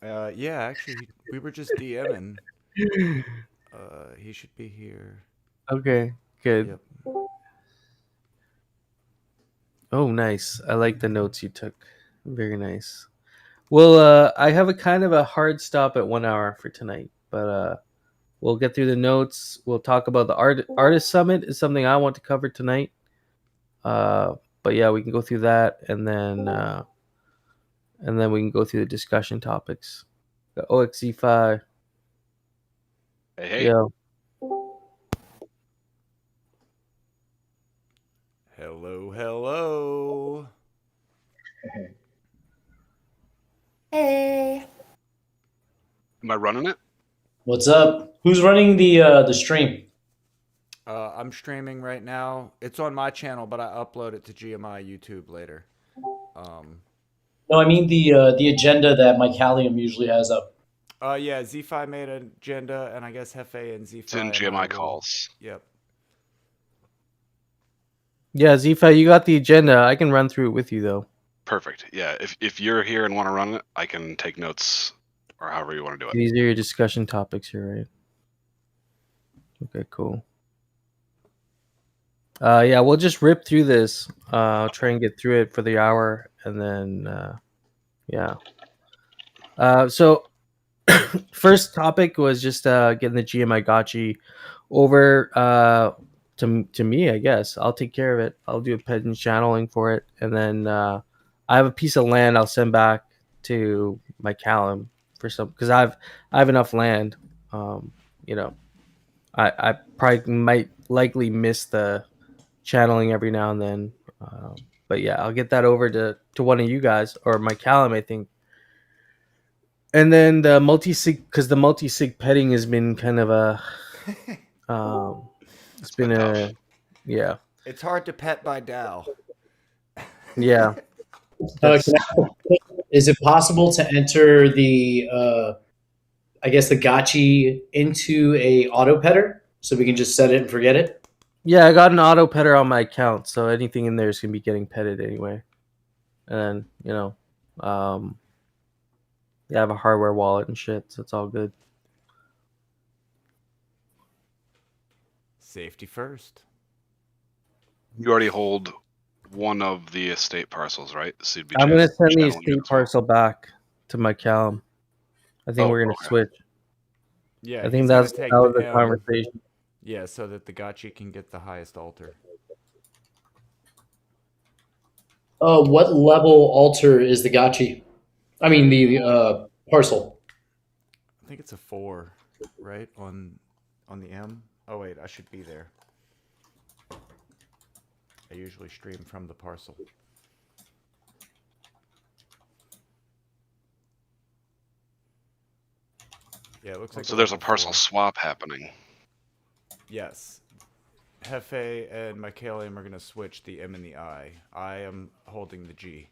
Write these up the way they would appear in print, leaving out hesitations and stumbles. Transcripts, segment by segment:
Yeah, actually, we were just DMing. He should be here. Okay, good. Yep. Oh, nice. I like the notes you took. Very nice. Well, I have a kind of a hard stop at 1 hour for tonight, but we'll get through the notes. We'll talk about the artist summit is something I want to cover tonight. Uh, but yeah, we can go through that, and then we can go through the discussion topics. The OXE5. Hey, hey. Yeah. Hello, hello. Hey. Am I running it? What's up? Who's running the stream? I'm streaming right now. It's on my channel, but I upload it to GMI YouTube later. Um, No, I mean the agenda that Mike Halliam usually has up. yeah, Z5 made an agenda, and I guess Hefe and Z5 It's in and I GMI will. calls. Yep. Yeah, Zifa, you got the agenda. I can run through it with you though. Perfect. Yeah, if you're here and want to run it, I can take notes or however you want to do it. These are your discussion topics here, right? Okay, cool. Yeah, we'll just rip through this. Try and get through it for the hour, and then yeah. So first topic was just getting the GMI Gotchi over to me. I guess I'll take care of it. I'll do a pigeon channeling for it, and then I have a piece of land I'll send back to my Callum for some because I have enough land. You know, I probably might likely miss the channeling every now and then. But yeah, I'll get that over to one of you guys or my Callum, I think. And then the multi sig, because the multi sig petting has been kind of a, it's been tough. yeah, It's hard to pet by Dow. yeah. Is it possible to enter the I guess the Gotchi into a auto petter so we can just set it and forget it? Yeah, I got an auto petter on my account, so anything in there is gonna be getting petted anyway. And yeah, I have a hardware wallet and shit, so it's all good. Safety first. You already hold one of the estate parcels, right? So you'd be I'm gonna send the channeling it estate as well. parcel back to my Callum. I think Oh, we're gonna okay. switch. Yeah, I he's think gonna that take was the the M. conversation. Yeah, so that the Gotchi can get the highest altar. What level altar is the Gotchi? I mean the parcel. I think it's a 4, right? On the M. Oh wait, I should be there. I usually stream from the parcel. Yeah, it looks like So there's a level parcel 4. swap happening. Yes. Hefe and Mycalium are going to switch the M and the I. I am holding the G.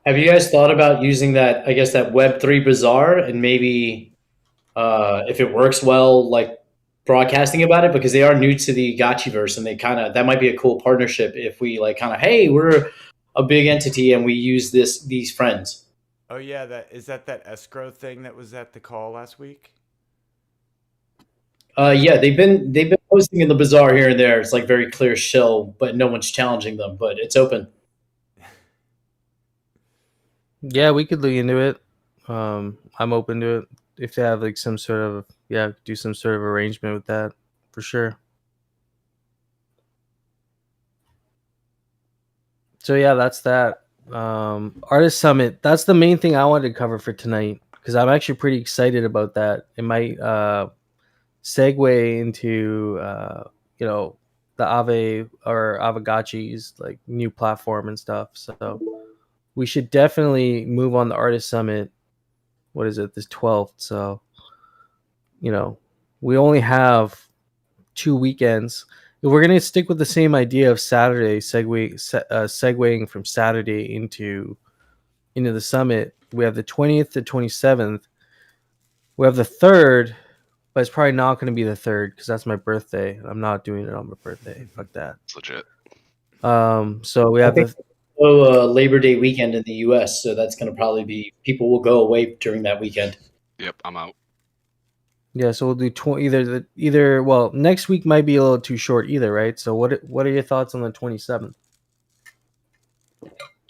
Have you guys thought about using that? I guess that Web3 bazaar and maybe if it works well, like broadcasting about it because they are new to the Gotchiverse and they kind of that might be a cool partnership if we like kind of hey we're a big entity and we use these friends. Oh yeah, that escrow thing that was at the call last week? Yeah, they've been posting in the bazaar here and there. It's like very clear shill, but no one's challenging them. But it's open. Yeah, we could look into it. I'm open to it if they have like some sort of do some sort of arrangement with that for sure. So yeah, that's that. Artist Summit. That's the main thing I wanted to cover for tonight because I'm actually pretty excited about that. It might segue into the Aavegotchi's like new platform and stuff. So we should definitely move on the Artist Summit. What is it? This 12th. So we only have 2 weekends. If we're gonna stick with the same idea of Saturday, segueing from Saturday into the summit, we have the 20th to 27th. We have the 3rd, but it's probably not going to be the 3rd because that's my birthday. I'm not doing it on my birthday. Fuck that. It's legit. So we I have think the also Labor Day weekend in the U.S., so that's going to probably be people will go away during that weekend. Yep, I'm out. Yeah, so we'll do either. Well, next week might be a little too short either, right? So what are your thoughts on the 27th?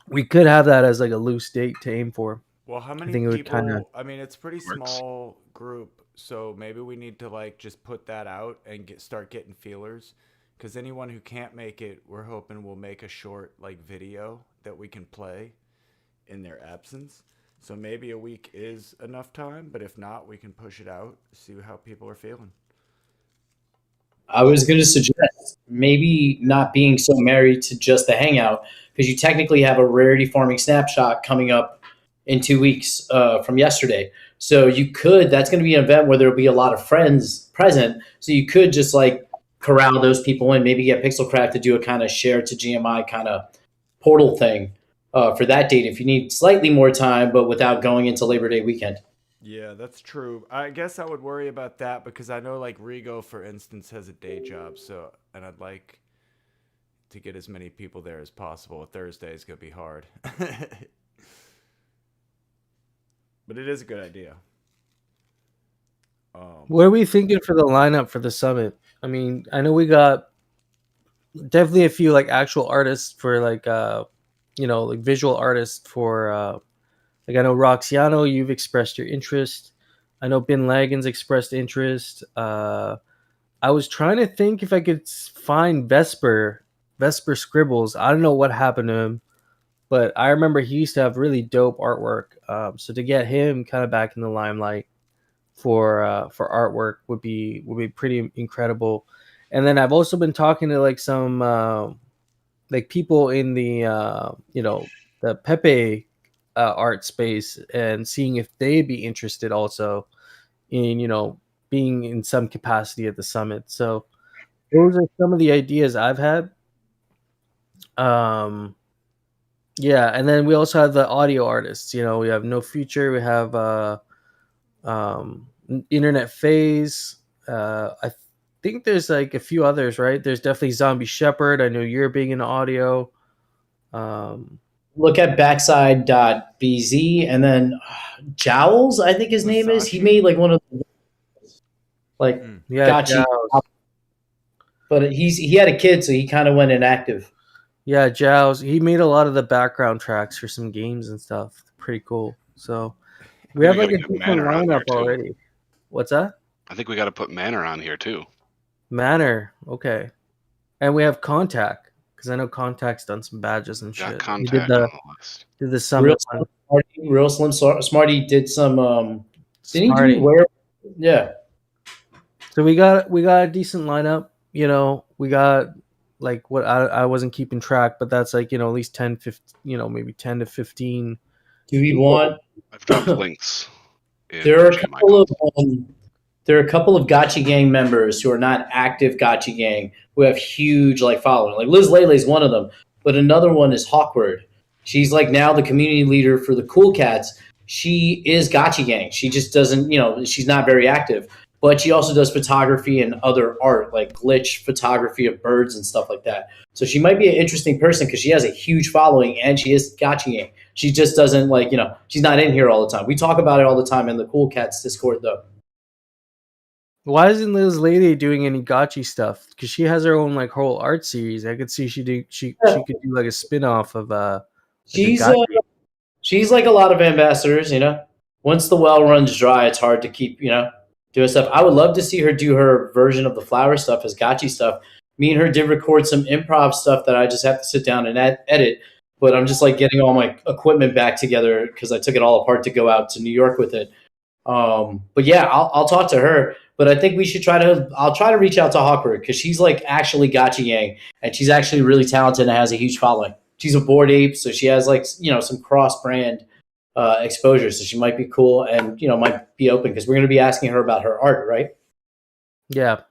We could have that as like a loose date to aim for. Well, how many think it would people? kinda- I mean, it's a pretty Works. small group, so maybe we need to like just put that out and start getting feelers. Because anyone who can't make it, we're hoping will make a short like video that we can play in their absence. So maybe a week is enough time, but if not, we can push it out, see how people are feeling. I was going to suggest maybe not being so married to just the hangout, because you technically have a rarity farming snapshot coming up in 2 weeks from yesterday. So you could, that's going to be an event where there'll be a lot of friends present. So you could just like corral those people in, maybe get Pixelcraft to do a kind of share to GMI kind of portal thing for that date if you need slightly more time, but without going into Labor Day weekend. Yeah, that's true. I guess I would worry about that because I know like Rigo, for instance, has a day job. So, and I'd like to get as many people there as possible. Thursday is going to be hard. But it is a good idea. What are we thinking for the lineup for the summit? I mean, I know we got definitely a few like actual artists for like like visual artists for like I know Roxiano, you've expressed your interest. I know Bin Lagan's expressed interest. I was trying to think if I could find Vesper Scribbles. I don't know what happened to him, but I remember he used to have really dope artwork. So to get him kind of back in the limelight for artwork would be pretty incredible. And then I've also been talking to like some like people in the the Pepe art space and seeing if they'd be interested also in being in some capacity at the summit. So those are some of the ideas I've had. Yeah, and then we also have the audio artists. We have No Future, we have Internet Phase. I think there's like a few others, right? There's definitely ZombieShepherd. I know you're big into audio. Look at backside.bz, and then Jowls, I think his name is. He Masashi? made like one of the like Yeah, gotchi, Jows. but he had a kid, so he kind of went inactive. Yeah, Jows. He made a lot of the background tracks for some games and stuff. Pretty cool. So we have we like a gotta get decent Manor on there, lineup too. already. What's that? I think we got to put Manor on here too. Manor. Okay. And we have Contact, because I know Contact's done some badges and Got shit. Contact He on the list. did the summit one. Real Slim Smarty did some. Didn't he Smarty. do where? Yeah. So we got a decent lineup. We got like what I wasn't keeping track, but that's like at least 10, 15, maybe 10 to 15. Do we want? I've dropped links. In There are a GMI couple of content. Gotchi Gang members who are not active Gotchi Gang who have huge like following. Like Liz Lele is one of them, but another one is Hawkward. She's like now the community leader for the Cool Cats. She is Gotchi Gang. She just doesn't, she's not very active, but she also does photography and other art, like glitch photography of birds and stuff like that. So she might be an interesting person because she has a huge following and she is Gotchi Gang. She just doesn't she's not in here all the time. We talk about it all the time in the Cool Cats Discord though. Why isn't Liz Lady doing any gotchi stuff? Because she has her own like whole art series. I could see she could do like a spin-off of She's like a lot of ambassadors, Once the well runs dry, it's hard to keep, doing stuff. I would love to see her do her version of the flower stuff as gotchi stuff. Me and her did record some improv stuff that I just have to sit down and edit. But I'm just like getting all my equipment back together because I took it all apart to go out to New York with it. But yeah, I'll talk to her. But I think we should I'll try to reach out to Hawkward because she's like actually Gotchi Gang and she's actually really talented and has a huge following. She's a Bored Ape, so she has like, some cross brand exposure. So she might be cool and, might be open because we're going to be asking her about her art, right? Yeah.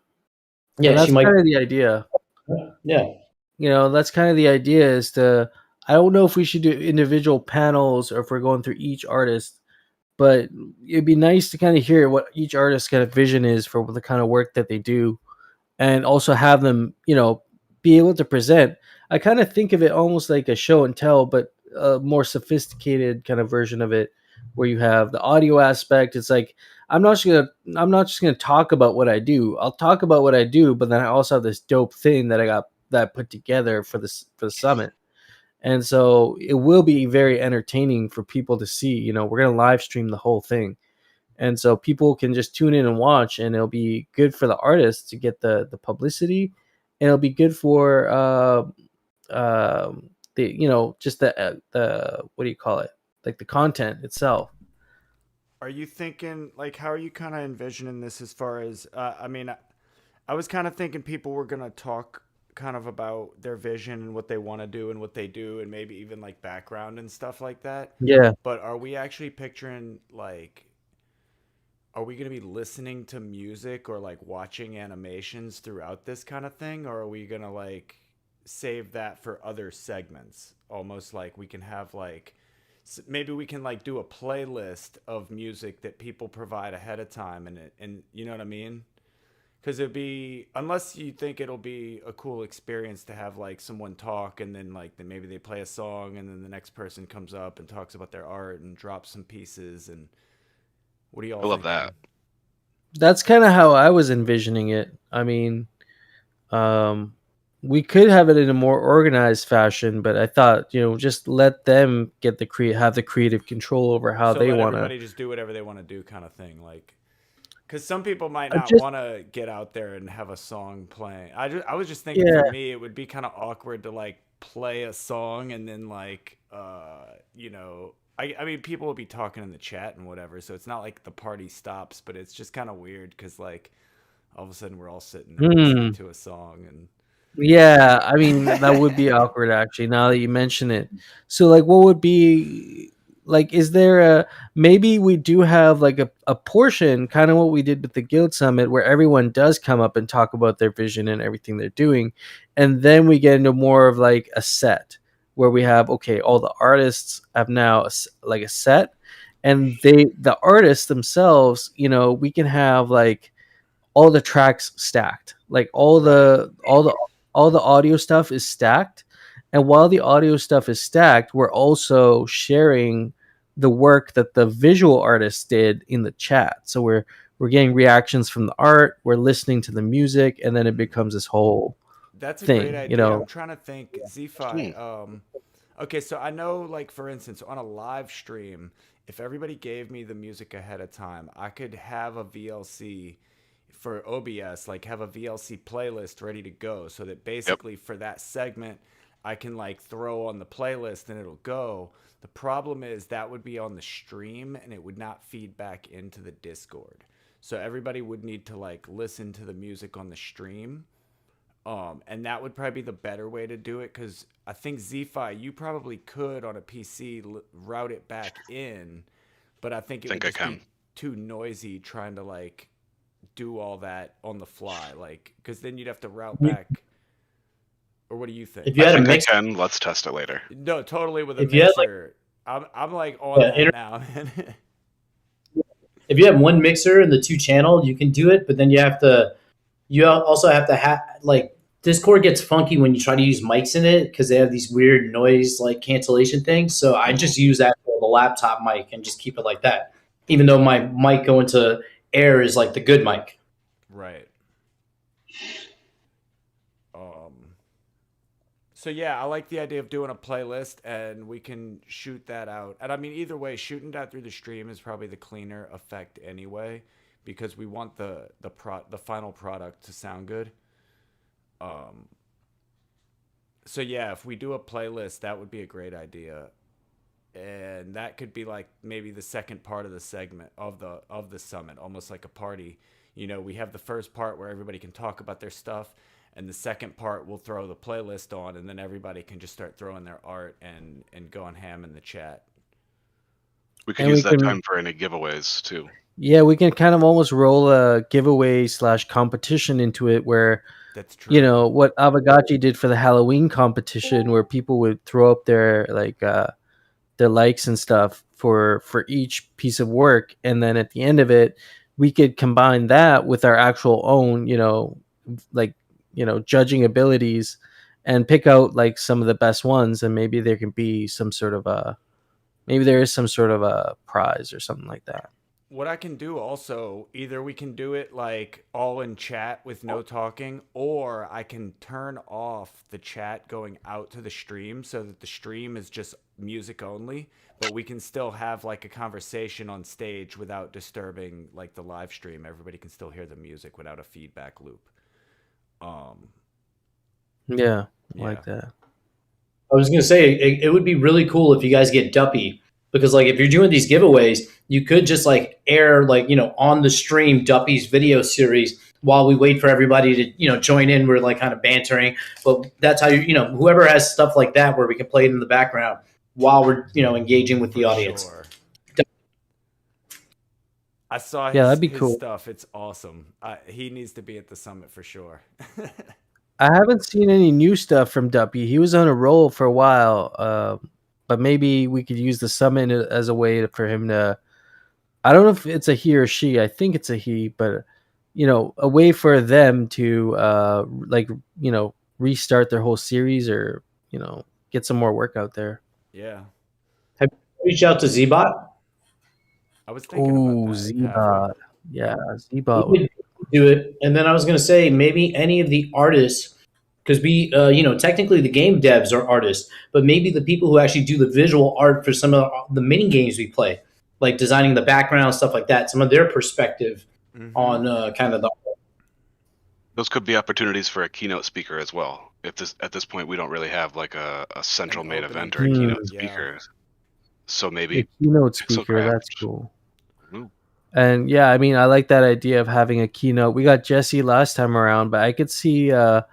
Yeah, that's she might. kind of the idea. Yeah. That's kind of the idea is I don't know if we should do individual panels or if we're going through each artist, but it'd be nice to kind of hear what each artist's kind of vision is for the kind of work that they do and also have them, be able to present. I kind of think of it almost like a show and tell, but a more sophisticated kind of version of it, where you have the audio aspect. It's like I'm not just gonna talk about what I do. I'll talk about what I do, but then I also have this dope thing that I put together for the summit. And so it will be very entertaining for people to see. We're gonna live stream the whole thing, and so people can just tune in and watch, and it'll be good for the artists to get the publicity, and it'll be good for the just the what do you call it, like the content itself. Are you thinking like how are you kind of envisioning this as far as I mean I was kind of thinking people were going to talk kind of about their vision and what they want to do and what they do and maybe even like background and stuff like that. Yeah. But are we actually picturing like are we going to be listening to music or like watching animations throughout this kind of thing, or are we going to like save that for other segments? Almost like we can have like maybe we can like do a playlist of music that people provide ahead of time and you know what I mean? Cuz it'd be unless you think it'll be a cool experience to have like someone talk and then like maybe they play a song and then the next person comes up and talks about their art and drops some pieces and what do y'all I love thinking? that. That's kind of how I was envisioning it. I mean, um, we could have it in a more organized fashion, but I thought, just let them have the creative control over how So they let want to. everybody just do whatever they want to do kind of thing like because some people might I not just want to get out there and have a song playing. I was just thinking Yeah, for me it would be kind of awkward to like play a song and then like you know I mean people will be talking in the chat and whatever, so it's not like the party stops, but it's just kind of weird because like all of a sudden we're all sitting there listening hmm. to a song and Yeah, I mean that would be awkward actually. Now that you mention it, so like, what would be like? Is there a maybe we do have like a portion, kind of what we did with the Guild Summit, where everyone does come up and talk about their vision and everything they're doing, and then we get into more of like a set where we have okay, all the artists have now like a set, and the artists themselves, we can have like all the tracks stacked, like right. all the audio stuff is stacked, and while the audio stuff is stacked, we're also sharing the work that the visual artists did in the chat. So we're getting reactions from the art, we're listening to the music, and then it becomes this whole That's a great thing, idea. I'm trying to think Hmm. Zfi okay, so I know like for instance on a live stream if everybody gave me the music ahead of time, I could have a VLC for OBS, like have a VLC playlist ready to go so that Yep. basically for that segment I can like throw on the playlist and it'll go. The problem is that would be on the stream and it would not feed back into the Discord. So everybody would need to like listen to the music on the stream. And that would probably be the better way to do it because I think ZFi, you probably could on a PC route it back in, but I think it would Think I just can. be too noisy trying to like do all that on the fly, like because then you'd have to route back. Or what do you If think? you I had a think I mix, can. Let's test it later. No, totally with a if you had like mixer. I'm like on that now, man. if you have one mixer and the two channel, you can do it. But then you also have to have like Discord gets funky when you try to use mics in it because they have these weird noise like cancellation things. So I Mhm. just use that for the laptop mic and just keep it like that. Even though my mic going to air is like the good mic. Right. Um. So yeah, I like the idea of doing a playlist, and we can shoot that out. And I mean, either way, shooting that through the stream is probably the cleaner effect anyway, because we want the final product to sound good. Um. So yeah, if we do a playlist, that would be a great idea, and that could be like maybe the second part of the segment of the summit, almost like a party. You know, we have the first part where everybody can talk about their stuff, and the second part we'll throw the playlist on, and then everybody can just start throwing their art and going ham in the chat. We could and we use that can time for any giveaways too. yeah, we can kind of almost roll a giveaway slash competition into it, where That's true. what Aavegotchi did for the Halloween competition, where people would throw up their likes and stuff for each piece of work, and then at the end of it, we could combine that with our actual own, like judging abilities, and pick out like some of the best ones, and maybe there can be some sort of a prize or something like that. What I can do also, either we can do it like all in chat with no talking, or I can turn off the chat going out to the stream so that the stream is just music only, but we can still have like a conversation on stage without disturbing like the live stream. Everybody can still hear the music without a feedback loop. Yeah, like that. I was going to say it would be really cool if you guys get Duppy, because like if you're doing these giveaways, you could just like air like, on the stream Duppy's video series while we wait for everybody to, join in. We're like kind of bantering, but that's how whoever has stuff like that where we can play it in the background while we're, engaging with the audience. Sure. I saw that'd be his cool. stuff. It's awesome. He needs to be at the summit for sure. I haven't seen any new stuff from Duppy. He was on a roll for a while, but maybe we could use the summit as a way for him to. I don't know if it's a he or she. I think it's a he, but a way for them to restart their whole series or get some more work out there. Yeah. Have you reached out to Zbot? I was thinking about that. Zbot. Yeah, Zbot. We could do it, and then I was going to say maybe any of the artists, because we, technically the game devs are artists, but maybe the people who actually do the visual art for some of the mini games we play, like designing the background, stuff like that, some of their perspective on kind of the. Those could be opportunities for a keynote speaker as well. If at this point we don't really have like a central main event or a keynote speaker, so maybe a keynote speaker. That's cool. Ooh. And yeah, I mean, I like that idea of having a keynote. We got Jesse last time around, but I could see Nyan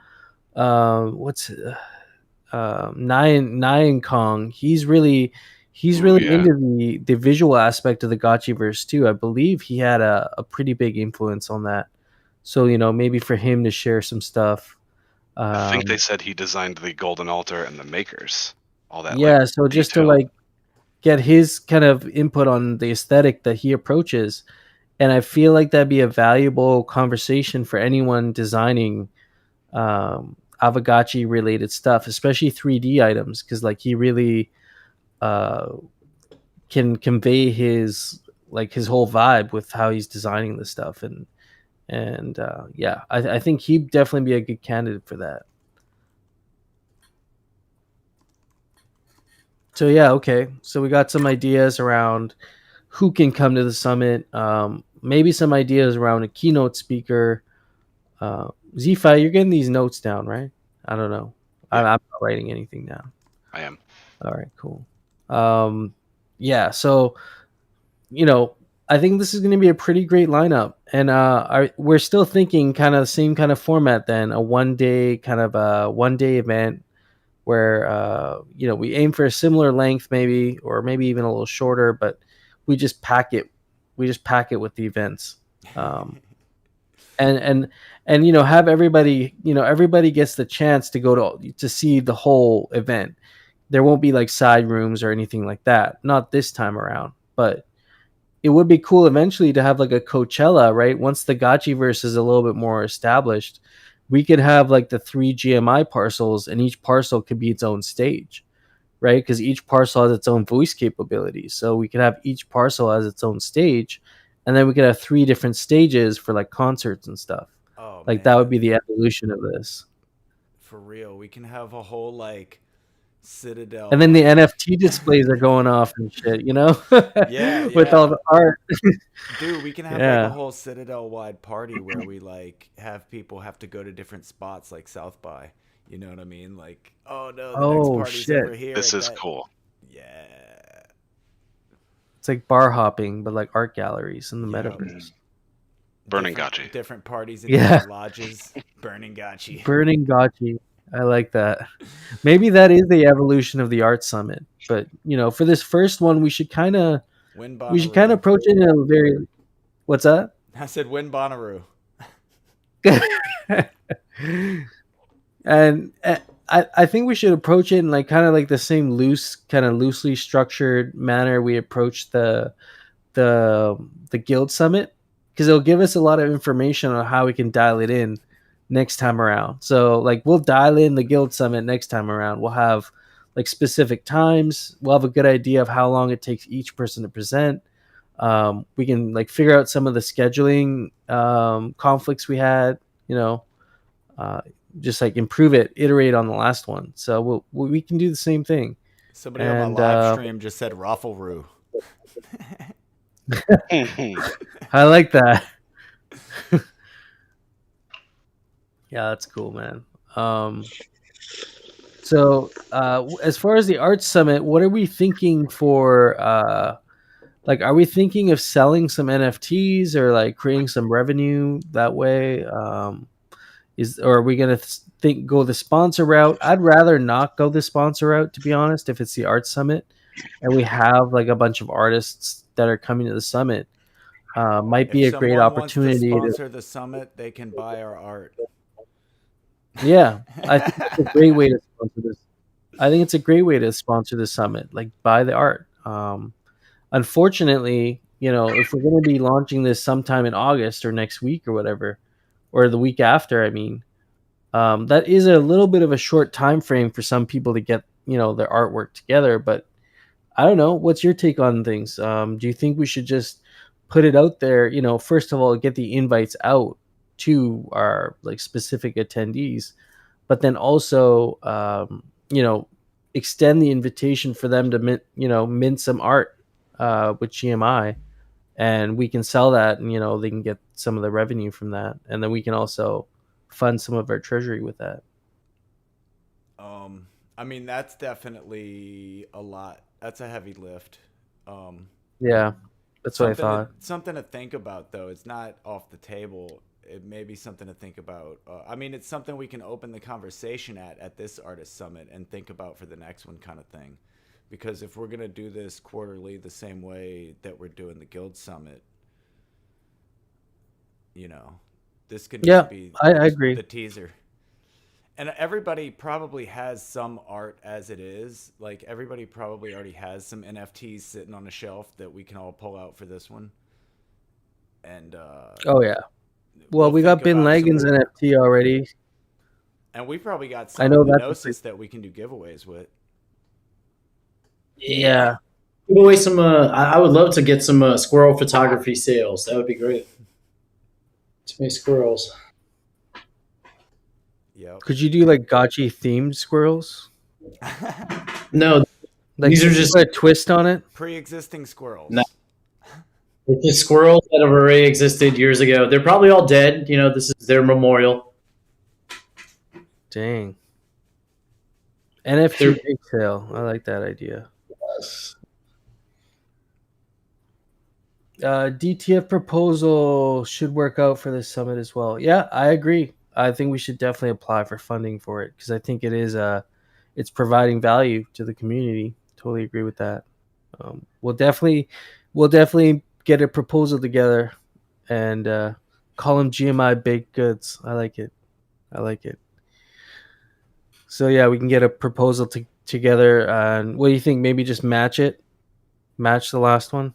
Kong. He's really into the visual aspect of the Gotchiverse too. I believe he had a pretty big influence on that. So maybe for him to share some stuff. I think they said he designed the Golden Altar and the Makers. All that. Yeah, like, so just detail. to like get his kind of input on the aesthetic that he approaches. And I feel like that'd be a valuable conversation for anyone designing Aavegotchi related stuff, especially 3D items, because like he really can convey his whole vibe with how he's designing this stuff. And I think he'd definitely be a good candidate for that. So yeah, okay. So we got some ideas around who can come to the summit. Maybe some ideas around a keynote speaker. Z-Fi, you're getting these notes down, right? I don't know. Yeah. I'm not writing anything down. I am. All right, cool. Yeah, so I think this is going to be a pretty great lineup, and we're still thinking kind of the same kind of format. Then a one day event where we aim for a similar length, maybe, or maybe even a little shorter, but we just pack it with the events, and have everybody gets the chance to go to see the whole event. There won't be like side rooms or anything like that, not this time around, but it would be cool eventually to have like a Coachella, right? Once the Gotchiverse is a little bit more established, we could have like the 3 GMI parcels, and each parcel could be its own stage, right? Because each parcel has its own voice capabilities. So we could have each parcel as its own stage, and then we could have 3 different stages for like concerts and stuff. Oh, like man. That would be the evolution of this. For real, we can have a whole like Citadel, and then the NFT displays are going off and shit, Yeah, with all the art. Dude, we can have like a whole Citadel wide party where we like have people have to go to different spots like South by. You know what I mean? Like, oh no, the next party's over here. This is cool. Yeah. It's like bar hopping, but like art galleries in the metaverse. Burning Gotchi. Different parties in different lodges. Burning Gotchi. Burning Gotchi. I like that. Maybe that is the evolution of the art summit. But for this first one, we should kind of approach it in a very. What's that? I said win Bonnaroo. And I think we should approach it in like kind of like the same loosely structured manner we approached the guild summit, because it'll give us a lot of information on how we can dial it in next time around. So like we'll dial in the guild summit next time around. We'll have like specific times. We'll have a good idea of how long it takes each person to present. We can like figure out some of the scheduling conflicts we had, just like improve it, iterate on the last one. So we can do the same thing. Somebody on my live stream just said Raffle-Roo. I like that. Yeah, that's cool, man. So as far as the art summit, what are we thinking for like, are we thinking of selling some NFTs or like creating some revenue that way? Or are we gonna go the sponsor route? I'd rather not go the sponsor route, to be honest. If it's the art summit and we have like a bunch of artists that are coming to the summit, might be a great opportunity. If someone wants to sponsor the summit, they can buy our art. Yeah, I think it's a great way to sponsor this. I think it's a great way to sponsor the summit, like buy the art. Unfortunately, if we're going to be launching this sometime in August or next week or whatever, or the week after, I mean, that is a little bit of a short time frame for some people to get, their artwork together. But I don't know. What's your take on things? Do you think we should just put it out there? First of all, get the invites out to our like specific attendees, but then also, extend the invitation for them to mint some art with GMI, and we can sell that, and they can get some of the revenue from that, and then we can also fund some of our treasury with that. I mean, that's definitely a lot. That's a heavy lift. Yeah, that's what I thought. Something to think about, though. It's not off the table. It may be something to think about. I mean, it's something we can open the conversation at this artist summit and think about for the next one, kind of thing. Because if we're gonna do this quarterly the same way that we're doing the guild summit, this could just be I agree. The teaser. And everybody probably has some art as it is. Like, everybody probably already has some NFTs sitting on a shelf that we can all pull out for this one. And oh yeah. Well, we got Bin Laden's NFT already. And we probably got some Gnosis that we can do giveaways with. Yeah. Give away some, I would love to get some squirrel photography sales. That would be great. Too many squirrels. Yeah. Could you do like gotchi themed squirrels? No. Like, these are just a twist on it? Pre-existing squirrels. No. It's just squirrels that have already existed years ago. They're probably all dead. This is their memorial. Dang. NFT big sale. I like that idea. DTF proposal should work out for this summit as well. Yeah, I agree. I think we should definitely apply for funding for it because I think it is it's providing value to the community. Totally agree with that. We'll definitely get a proposal together and call them GMI baked goods. I like it. So yeah, we can get a proposal together. And what do you think? Maybe just match the last one.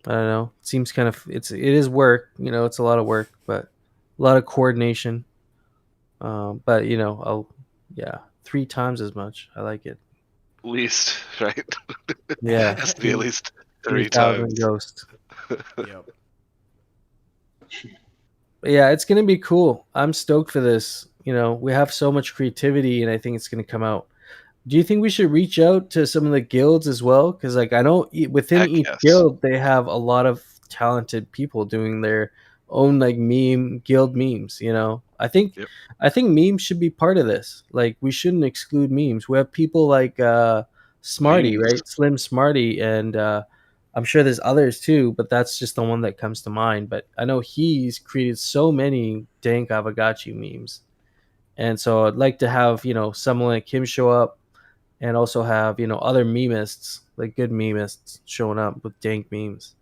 I don't know. It seems kind of it is work. It's a lot of work, but a lot of coordination. But 3 times as much. I like it. Least, right? Yeah, it has to be at least 3 times. Ghost. Yep. But yeah, it's gonna be cool. I'm stoked for this. We have so much creativity, and I think it's gonna come out. Do you think we should reach out to some of the guilds as well? Because like I know within each guild they have a lot of talented people doing their own like guild memes. I think memes should be part of this. Like we shouldn't exclude memes. We have people like Smarty, right? Slim Smarty, and I'm sure there's others too, but that's just the one that comes to mind. But I know he's created so many dank Aavegotchi memes, and so I'd like to have someone like him show up. And also have, other memists, like good memists showing up with dank memes.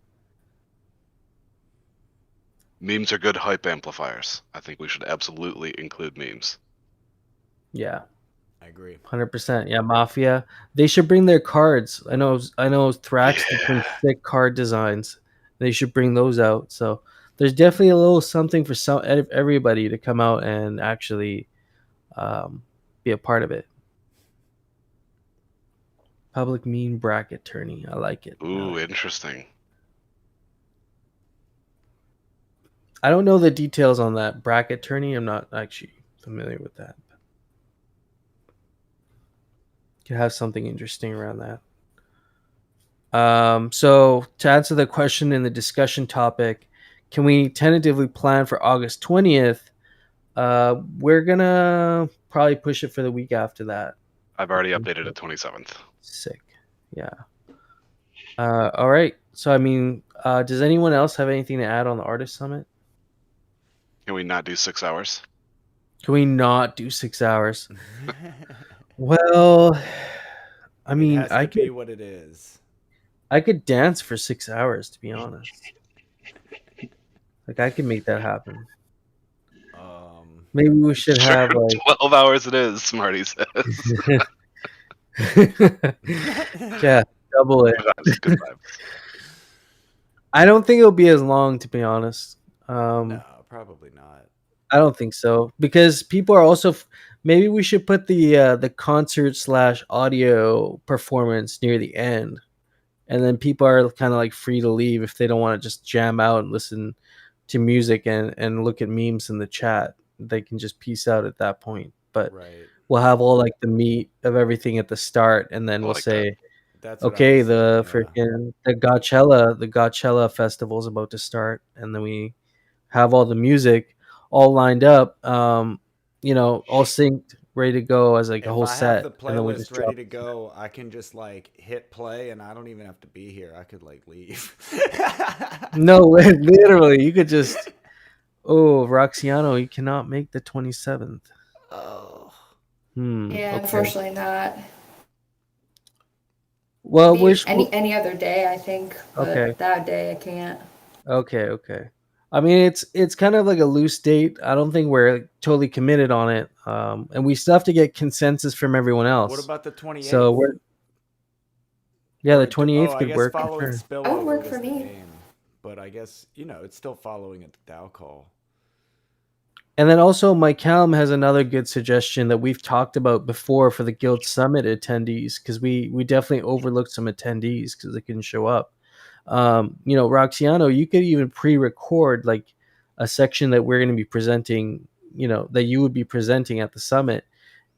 Memes are good hype amplifiers. I think we should absolutely include memes. Yeah. I agree. 100%. Yeah, Mafia. They should bring their cards. I know Thrax did some sick card designs. They should bring those out. So there's definitely a little something for everybody to come out and actually be a part of it. Public mean bracket tourney. I like it. Ooh, interesting. I don't know the details on that bracket tourney. I'm not actually familiar with that. Could have something interesting around that. So to answer the question in the discussion topic, can we tentatively plan for August 20th? We're gonna probably push it for the week after that. I've already updated it 27th. Sick. Yeah. All right. So, I mean, does anyone else have anything to add on the Artist Summit? Can we not do 6 hours? Can we not do 6 hours? Well, I mean, it has to be what it is. I could dance for 6 hours, to be honest. Like, I could make that happen. Maybe we should have like 12 hours. It is, Smarty says. Yeah, double it. Good vibes. I don't think it'll be as long, to be honest. No, probably not. I don't think so, because people are also. Maybe we should put the concert / audio performance near the end, and then people are kind of like free to leave if they don't want to just jam out and listen to music and look at memes in the chat. They can just peace out at that point. But we'll have all like the meat of everything at the start, and then we'll say, okay, the Coachella festival is about to start, and then we have all the music all lined up, all synced, ready to go as like a whole set. If I have the playlist ready to go, I can just like hit play, and I don't even have to be here. I could like leave. No, literally, you could just. Oh, Roxiano, you cannot make the 27th. Oh. Yeah, okay. Unfortunately not. Well, any other day, I think. But that day I can't. Okay. I mean, it's kind of like a loose date. I don't think we're totally committed on it. And we still have to get consensus from everyone else. What about the 28th? So the 28th could work. That would work for me. But I guess, it's still following at the Dow call. And then also Mike Callum has another good suggestion that we've talked about before for the Guild Summit attendees, because we definitely overlooked some attendees because they couldn't show up. Roxiano, you could even pre-record like a section that we're going to be presenting, that you would be presenting at the summit,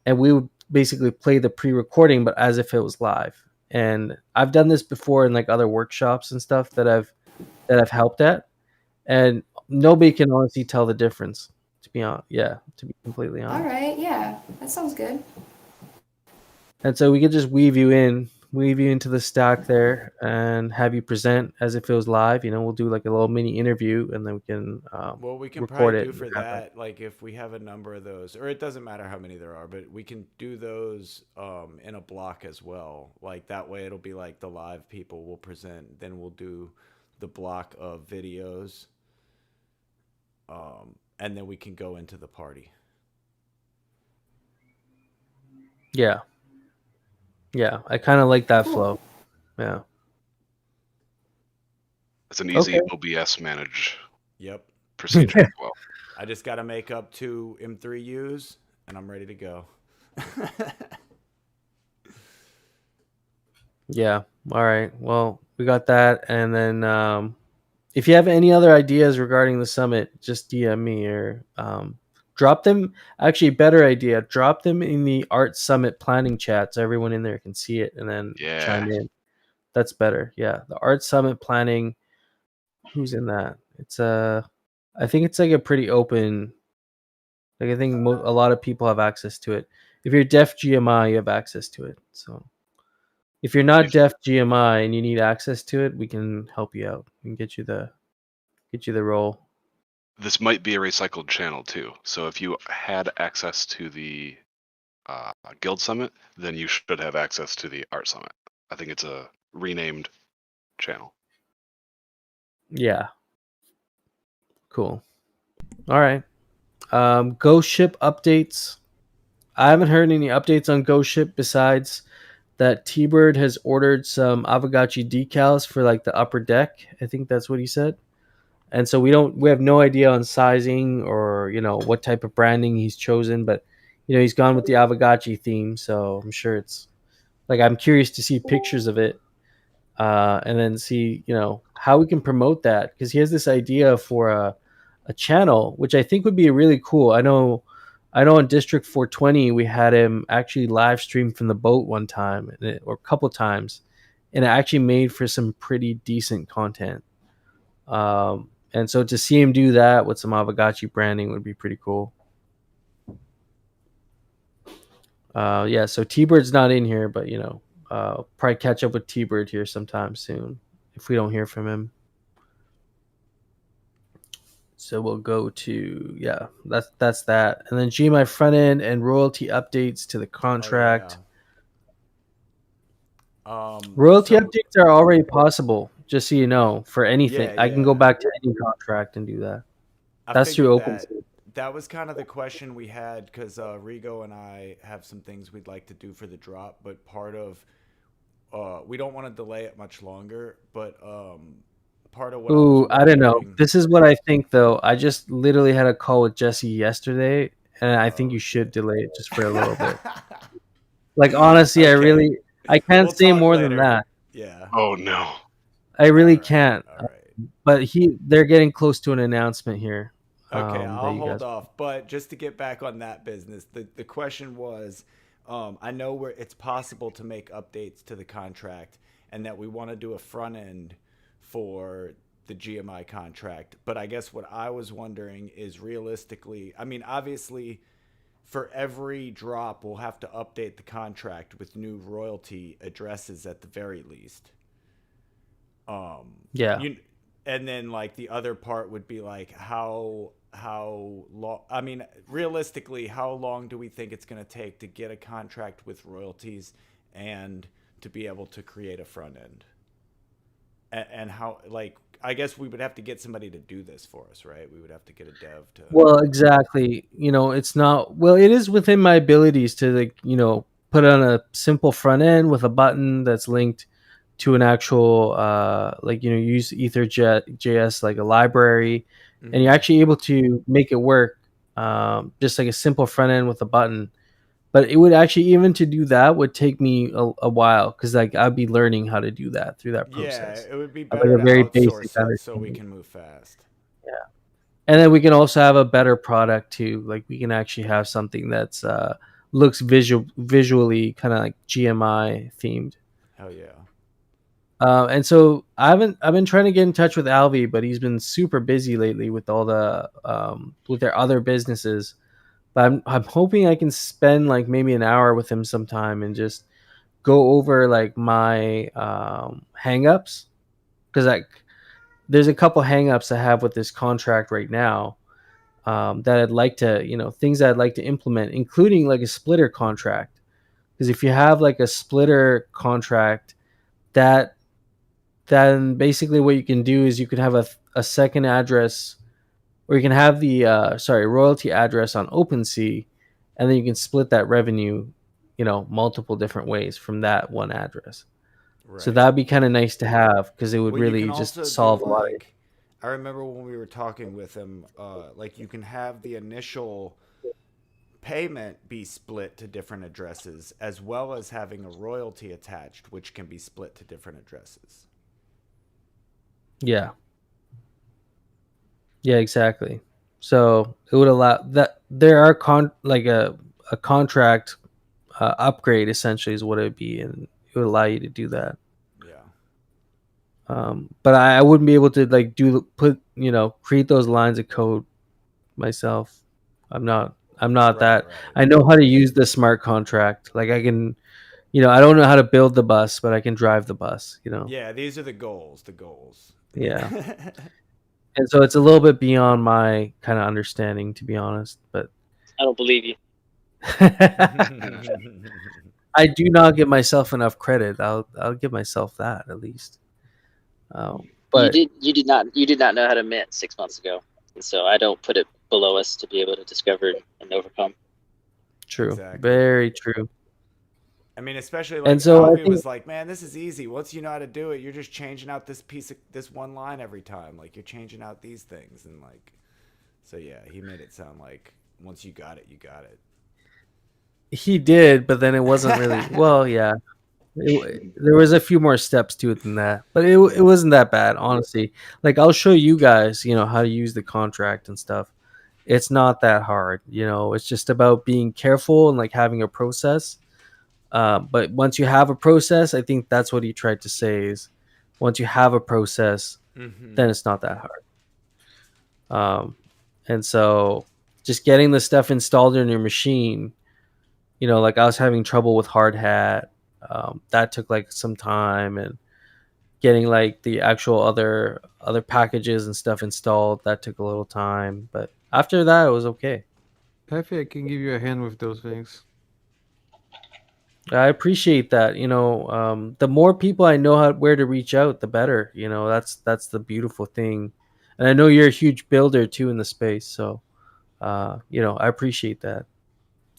and we would basically play the pre-recording, but as if it was live. And I've done this before in like other workshops and stuff that I've helped at, and nobody can honestly tell the difference. To be completely honest. All right, yeah, that sounds good. And so we could just weave you into the stack there and have you present as if it was live. We'll do like a little mini interview, and then we can we can record probably it do for that. Like if we have a number of those, or it doesn't matter how many there are, but we can do those in a block as well. Like that way, it'll be like the live people will present, then we'll do the block of videos, and then we can go into the party. Yeah, I kind of like that flow. Yeah, it's an easy OBS manage. Yep. Procedure as well. I just got to make up 2 M3Us, and I'm ready to go. Yeah. All right. Well, we got that, and then if you have any other ideas regarding the summit, just DM me or drop them. Actually, better idea, drop them in the Art Summit planning chat so everyone in there can see it and then chime in. That's better. Yeah, the Art Summit planning. Who's in that? It's I think it's like a pretty open. Like I think a lot of people have access to it. If you're Def GMI, you have access to it. So if you're not Def GMI and you need access to it, we can help you out. We can get you the role. This might be a recycled channel too. So if you had access to the Guild Summit, then you should have access to the Art Summit. I think it's a renamed channel. Yeah. Cool. All right. Ghost Ship updates. I haven't heard any updates on Ghost Ship besides that T-Bird has ordered some Aavegotchi decals for like the upper deck. I think that's what he said. And so we have no idea on sizing or, you know, what type of branding he's chosen, but you know, he's gone with the Aavegotchi theme, so I'm sure it's like, I'm curious to see pictures of it, and then see, you know, how we can promote that, because he has this idea for a channel, which I think would be really cool. I know in District 420 we had him actually live stream from the boat one time, or a couple times, and it actually made for some pretty decent content. And so to see him do that with some Aavegotchi branding would be pretty cool. Yeah, so T-Bird's not in here, but you know, probably catch up with T-Bird here sometime soon if we don't hear from him. So we'll go to, yeah, that's that, and then GMI front end and royalty updates to the contract. Royalty updates are already possible, just so you know, for anything. I can go back to any contract and do that. That's through OpenSea. That was kind of the question we had, because Rigo and I have some things we'd like to do for the drop, but part of we don't want to delay it much longer, but part of what I don't know. This is what I think, though. I just literally had a call with Jesse yesterday, and I think you should delay it just for a little bit. Like, honestly, okay. I can't say more than that. Yeah. Oh no. I really can't. All right. But they're getting close to an announcement here. Okay, I'll hold off. But just to get back on that business, the question was, I know where it's possible to make updates to the contract, and that we want to do a front end for the GMI contract. But I guess what I was wondering is, realistically, I mean, obviously, for every drop, we'll have to update the contract with new royalty addresses at the very least. Yeah. And then like the other part would be like how long, I mean, realistically, how long do we think it's going to take to get a contract with royalties and to be able to create a front end? And how, like, I guess we would have to get somebody to do this for us, right? We would have to get a dev to. Well, exactly. You know, it's not, well, it is within my abilities to, like, you know, put on a simple front end with a button that's linked to an actual, like, you know, use Ether.js like a library, and you're actually able to make it work, just like a simple front end with a button. But it would actually, even to do that would take me a while, because like I'd be learning how to do that through that process. Yeah, it would be better to outsource it so we can move fast. Yeah, and then we can also have a better product too. Like we can actually have something that's looks visually kind of like GMI themed. Hell yeah. And so I've been trying to get in touch with Alvi, but he's been super busy lately with all the with their other businesses. But I'm hoping I can spend like maybe an hour with him sometime and just go over like my hangups, because like there's a couple hangups I have with this contract right now, that I'd like to, you know, things I'd like to implement, including like a splitter contract. Because if you have like a splitter contract, then basically what you can do is you can have a second address, or you can have the royalty address on OpenSea, and then you can split that revenue, you know, multiple different ways from that one address. Right. So that'd be kind of nice to have, because it would really just solve a lot. I remember when we were talking with him, like you can have the initial payment be split to different addresses, as well as having a royalty attached, which can be split to different addresses. Yeah. Yeah, exactly. So it would allow that there are a contract upgrade essentially is what it would be, and it would allow you to do that. Yeah. But I wouldn't be able to like create those lines of code myself. I'm not that. Right. I know how to use the smart contract. Like I can, you know, I don't know how to build the bus, but I can drive the bus, you know. Yeah, these are the goals. Yeah. And so it's a little bit beyond my kind of understanding, to be honest. But I don't believe you. I do not give myself enough credit. I'll give myself that at least. But you did not know how to mint 6 months ago, and so I don't put it below us to be able to discover and overcome. True, exactly. Very true. I mean, especially like And so I Avi think was like, man, this is easy. Once you know how to do it, you're just changing out this one line every time. Like you're changing out these things and like, so yeah, he made it sound like once you got it, you got it. he did, but then it wasn't really. Well, yeah, there was a few more steps to it than that, but it wasn't that bad, honestly. Like I'll show you guys, how to use the contract and stuff. It's not that hard, It's just about being careful and like having a process. But once you have a process, I think that's what he tried to say is, once you have a process, then it's not that hard. And so just getting the stuff installed in your machine, like I was having trouble with hard hat. That took like some time, and getting like the actual other packages and stuff installed, that took a little time. But after that, it was okay. Pepe, I can give you a hand with those things. I appreciate that. The more people I know where to reach out, the better. That's the beautiful thing. And I know you're a huge builder too in the space, so I appreciate that.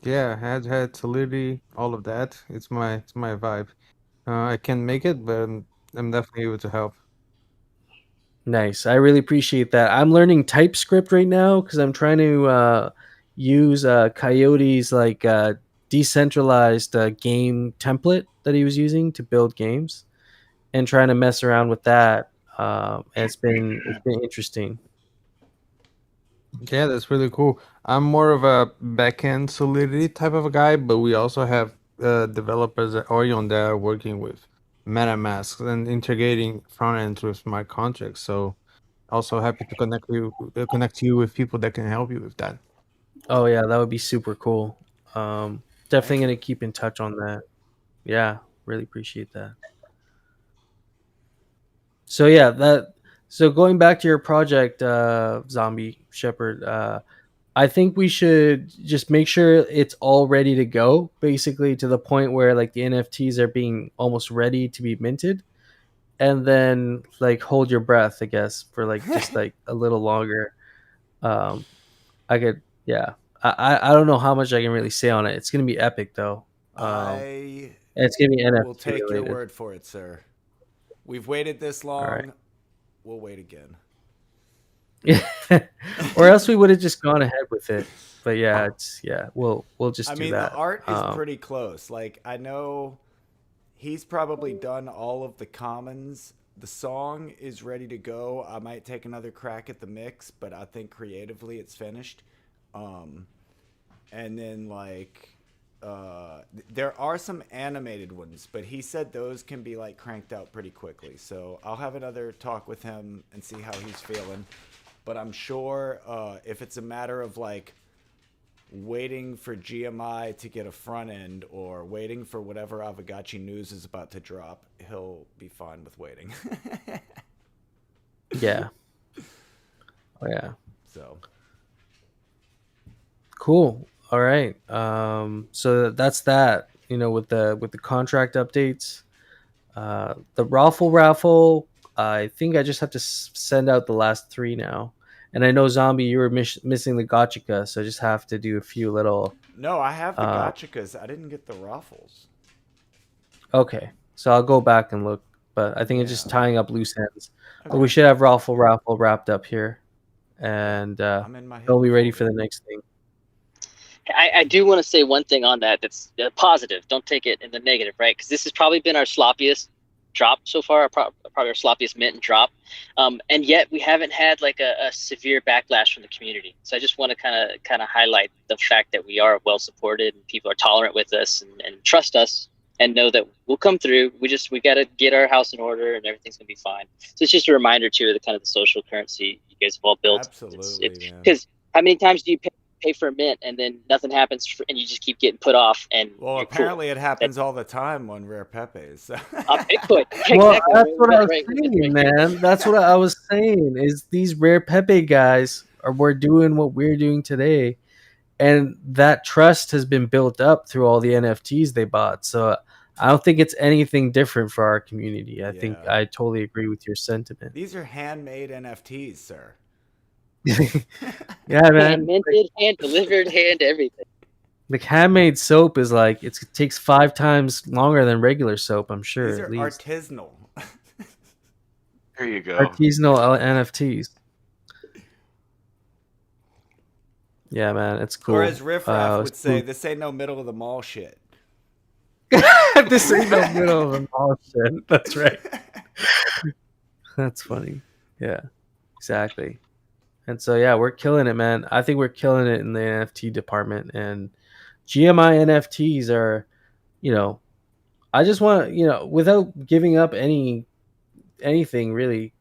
Yeah, head solidity, all of that. It's my vibe. I can't make it, but I'm definitely able to help. Nice. I really appreciate that. I'm learning TypeScript right now because I'm trying to use Coyote's like decentralized game template that he was using to build games, and trying to mess around with that. And it's been interesting. Yeah, that's really cool. I'm more of a backend solidity type of a guy, but we also have developers at Orion that are working with MetaMask and integrating front ends with smart contracts. So also happy to connect you with people that can help you with that. Oh yeah, that would be super cool. Definitely gonna keep in touch on that. Yeah, really appreciate that. So yeah, so going back to your project, ZombieShepherd, I think we should just make sure it's all ready to go, basically to the point where like the NFTs are being almost ready to be minted, and then like hold your breath, I guess, for like just like a little longer. Um, I could, yeah. I don't know how much I can really say on it. It's gonna be epic though. I It's gonna be NFT will take related. your word for it, sir. We've waited this long. All right. We'll wait again. Or else we would have just gone ahead with it. But yeah, we'll just do that. The art is pretty close. Like I know he's probably done all of the commons. The song is ready to go. I might take another crack at the mix, but I think creatively it's finished. And then like there are some animated ones, but he said those can be like cranked out pretty quickly. So I'll have another talk with him and see how he's feeling. But I'm sure if it's a matter of like waiting for GMI to get a front end or waiting for whatever Aavegotchi news is about to drop, he'll be fine with waiting. Yeah. Oh yeah. So cool. All right. So that's that. With the contract updates, the raffle. I think I just have to send out the last 3 now. And I know Zombie, you were missing the gotchika, so I just have to do a few little. No, I have the gotchikas. I didn't get the raffles. Okay, so I'll go back and look, but I think it's just tying up loose ends. Okay. But we should have raffle wrapped up here, and we'll be ready for the next thing. I do want to say one thing on that's positive. Don't take it in the negative, right? Because this has probably been our sloppiest drop so far, probably our sloppiest mint and drop, and yet we haven't had like a severe backlash from the community. So I just want to kind of highlight the fact that we are well supported and people are tolerant with us and trust us and know that we'll come through. We got to get our house in order and everything's gonna be fine. So it's just a reminder too of the kind of the social currency you guys have all built. Absolutely, because how many times do you pay for a mint and then nothing happens and you just keep getting put off? And well, apparently it happens all the time on rare pepes. Bitcoin. Well, that's what I was saying, man. That's what I was saying is these rare pepe guys we're doing what we're doing today, and that trust has been built up through all the NFTs they bought. So I don't think it's anything different for our community. I think I totally agree with your sentiment. These are handmade NFTs, sir. Yeah, man. Hand minted, hand delivered, hand everything. Like handmade soap is like it takes 5 times longer than regular soap. I'm sure. These At are least artisanal. There you go. artisanal NFTs. Yeah, man, it's cool. Or as Riff Raff would say, cool. this ain't no middle of the mall shit. This ain't no middle of the mall shit. That's right. That's funny. Yeah, exactly. And so yeah, we're killing it, man. I think we're killing it in the NFT department. And GMI NFTs are, I just want, without giving up anything really,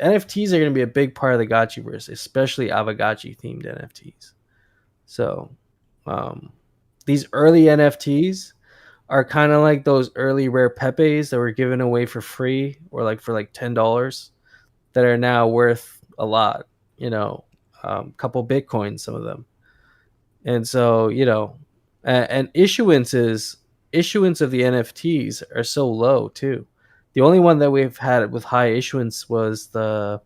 NFTs are going to be a big part of the Gotchiverse, especially Aavegotchi themed NFTs. So these early NFTs are kind of like those early rare Pepes that were given away for free or like for like $10 that are now worth a lot, couple Bitcoins, some of them. And so, and issuance of the NFTs are so low too. The only one that we've had with high issuance was the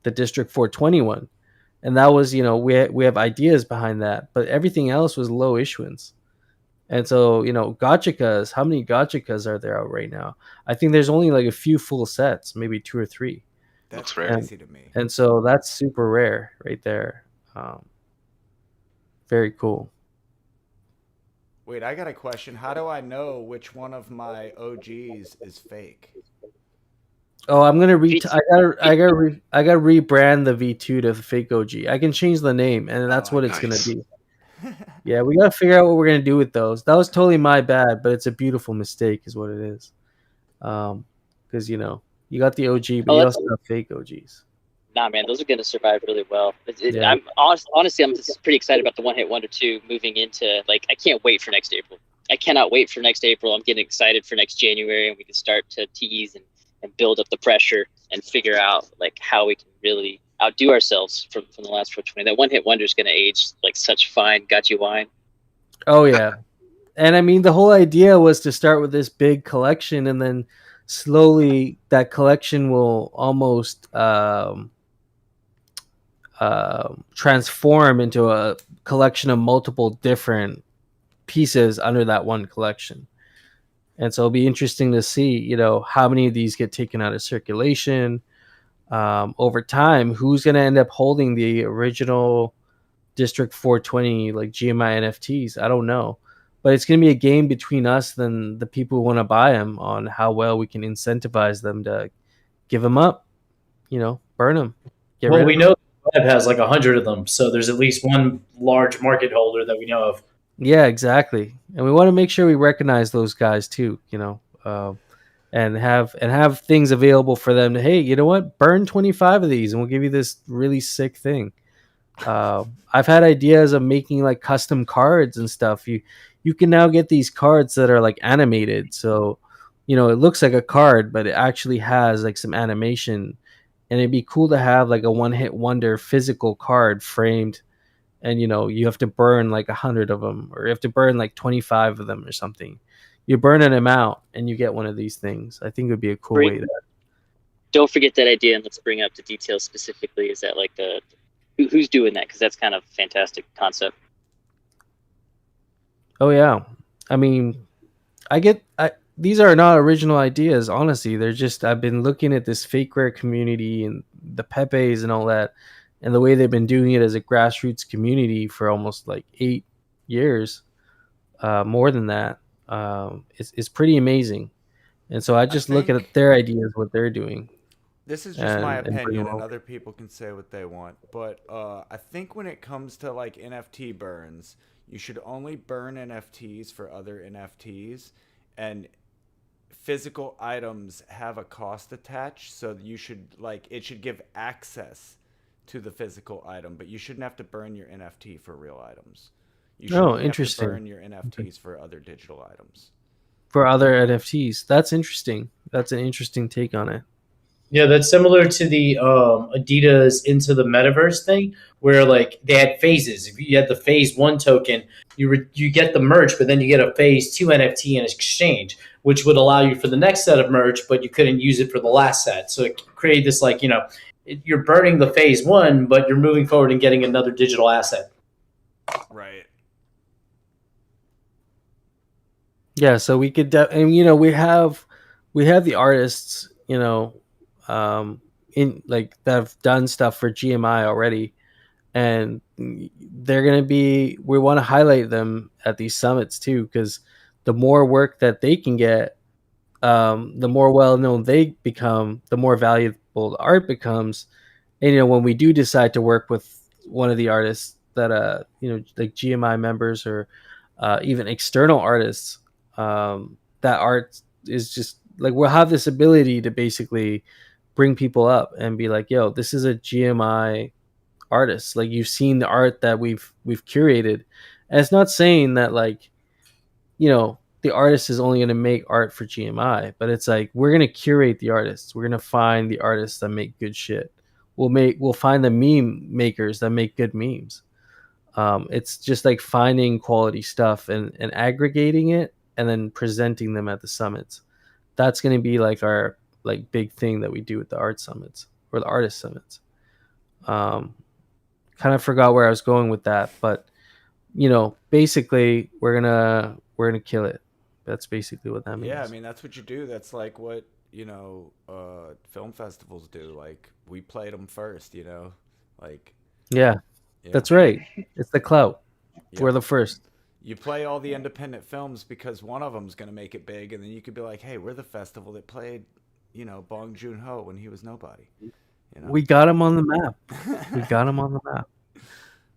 District 421. And that was, we have ideas behind that, but everything else was low issuance. And so, gotchikas, how many gotchikas are there out right now? I think there's only like a few full sets, maybe 2 or 3. That's Looks rare. crazy to me. And so that's super rare right there. Very cool. Wait, I got a question. How do I know which one of my OGs is fake? Oh, I'm gonna I gotta rebrand the V2 to the fake OG. I can change the name, and that's what it's nice. gonna be. Yeah, we gotta figure out what we're gonna do with those. That was totally my bad, but it's a beautiful mistake, is what it is. Because you got the OG, but you also have fake OGs. Nah, man, those are going to survive really well. Yeah. I'm honestly, I'm just pretty excited about the One Hit Wonder 2 moving into, like, I can't wait for next April. I cannot wait for next April. I'm getting excited for next January, and we can start to tease and build up the pressure and figure out, like, how we can really outdo ourselves from the last 420. That One Hit Wonder is going to age like such fine gotcha wine. Oh, yeah. And I mean, the whole idea was to start with this big collection, and then slowly that collection will almost transform into a collection of multiple different pieces under that one collection. And so it'll be interesting to see, how many of these get taken out of circulation over time. Who's going to end up holding the original District 420 like GMI NFTs? I don't know. But it's going to be a game between us and the people who want to buy them on how well we can incentivize them to give them up, burn them. Well, we know the web has like 100 of them, so there's at least one large market holder that we know of. Yeah, exactly. And we want to make sure we recognize those guys too, and have things available for them to, hey, you know what? Burn 25 of these and we'll give you this really sick thing. I've had ideas of making like custom cards and stuff. You can now get these cards that are like animated. So, it looks like a card, but it actually has like some animation. And it'd be cool to have like a one-hit wonder physical card framed. And, you have to burn like 100 of them, or you have to burn like 25 of them or something. You burn an amount and you get one of these things. I think it would be a cool way to. Don't forget that idea, and let's bring up the details specifically. Is that like who's doing that? Because that's kind of a fantastic concept. Oh yeah, I mean, these are not original ideas. Honestly, they're just, I've been looking at this fake rare community and the Pepes and all that, and the way they've been doing it as a grassroots community for almost like 8 years, more than that. It's pretty amazing. And so I just look at their ideas, what they're doing. This is just my opinion, and other people can say what they want. But I think when it comes to like NFT burns, you should only burn NFTs for other NFTs, and physical items have a cost attached. So you should it should give access to the physical item, but you shouldn't have to burn your NFT for real items. You should only have to burn your NFTs for other digital items. For other NFTs. That's interesting. That's an interesting take on it. Yeah, that's similar to the Adidas Into the Metaverse thing, where like they had phases. If you had the phase 1 token, you get the merch, but then you get a phase 2 NFT in exchange, which would allow you for the next set of merch, but you couldn't use it for the last set. So it created this you're burning the phase 1, but you're moving forward and getting another digital asset. Right. Yeah, so we could, and we have the artists, in like that have done stuff for GMI already, and they're gonna be. We want to highlight them at these summits too, because the more work that they can get, the more well known they become, the more valuable the art becomes. And when we do decide to work with one of the artists that like GMI members or even external artists, that art is just like we'll have this ability to basically bring people up and be like, yo, this is a GMI artist. Like, you've seen the art that we've curated. And it's not saying that, like, the artist is only going to make art for GMI, but it's like we're going to curate the artists. We're going to find the artists that make good shit. We'll find the meme makers that make good memes. It's just like finding quality stuff and aggregating it and then presenting them at the summits. That's going to be like our like big thing that we do with the art summits or the artist summits. Kind of forgot where I was going with that, but basically we're gonna kill it. That's basically what that means. Yeah, I mean, that's what you do. That's like what film festivals do. Like, we played them first. Like, yeah. That's right. It's the clout. Yep. We're the first. You play all the independent films because one of them's gonna make it big, and then you could be like, "Hey, we're the festival that played, Bong Joon-ho when he was nobody." We got him on the map. We got him on the map.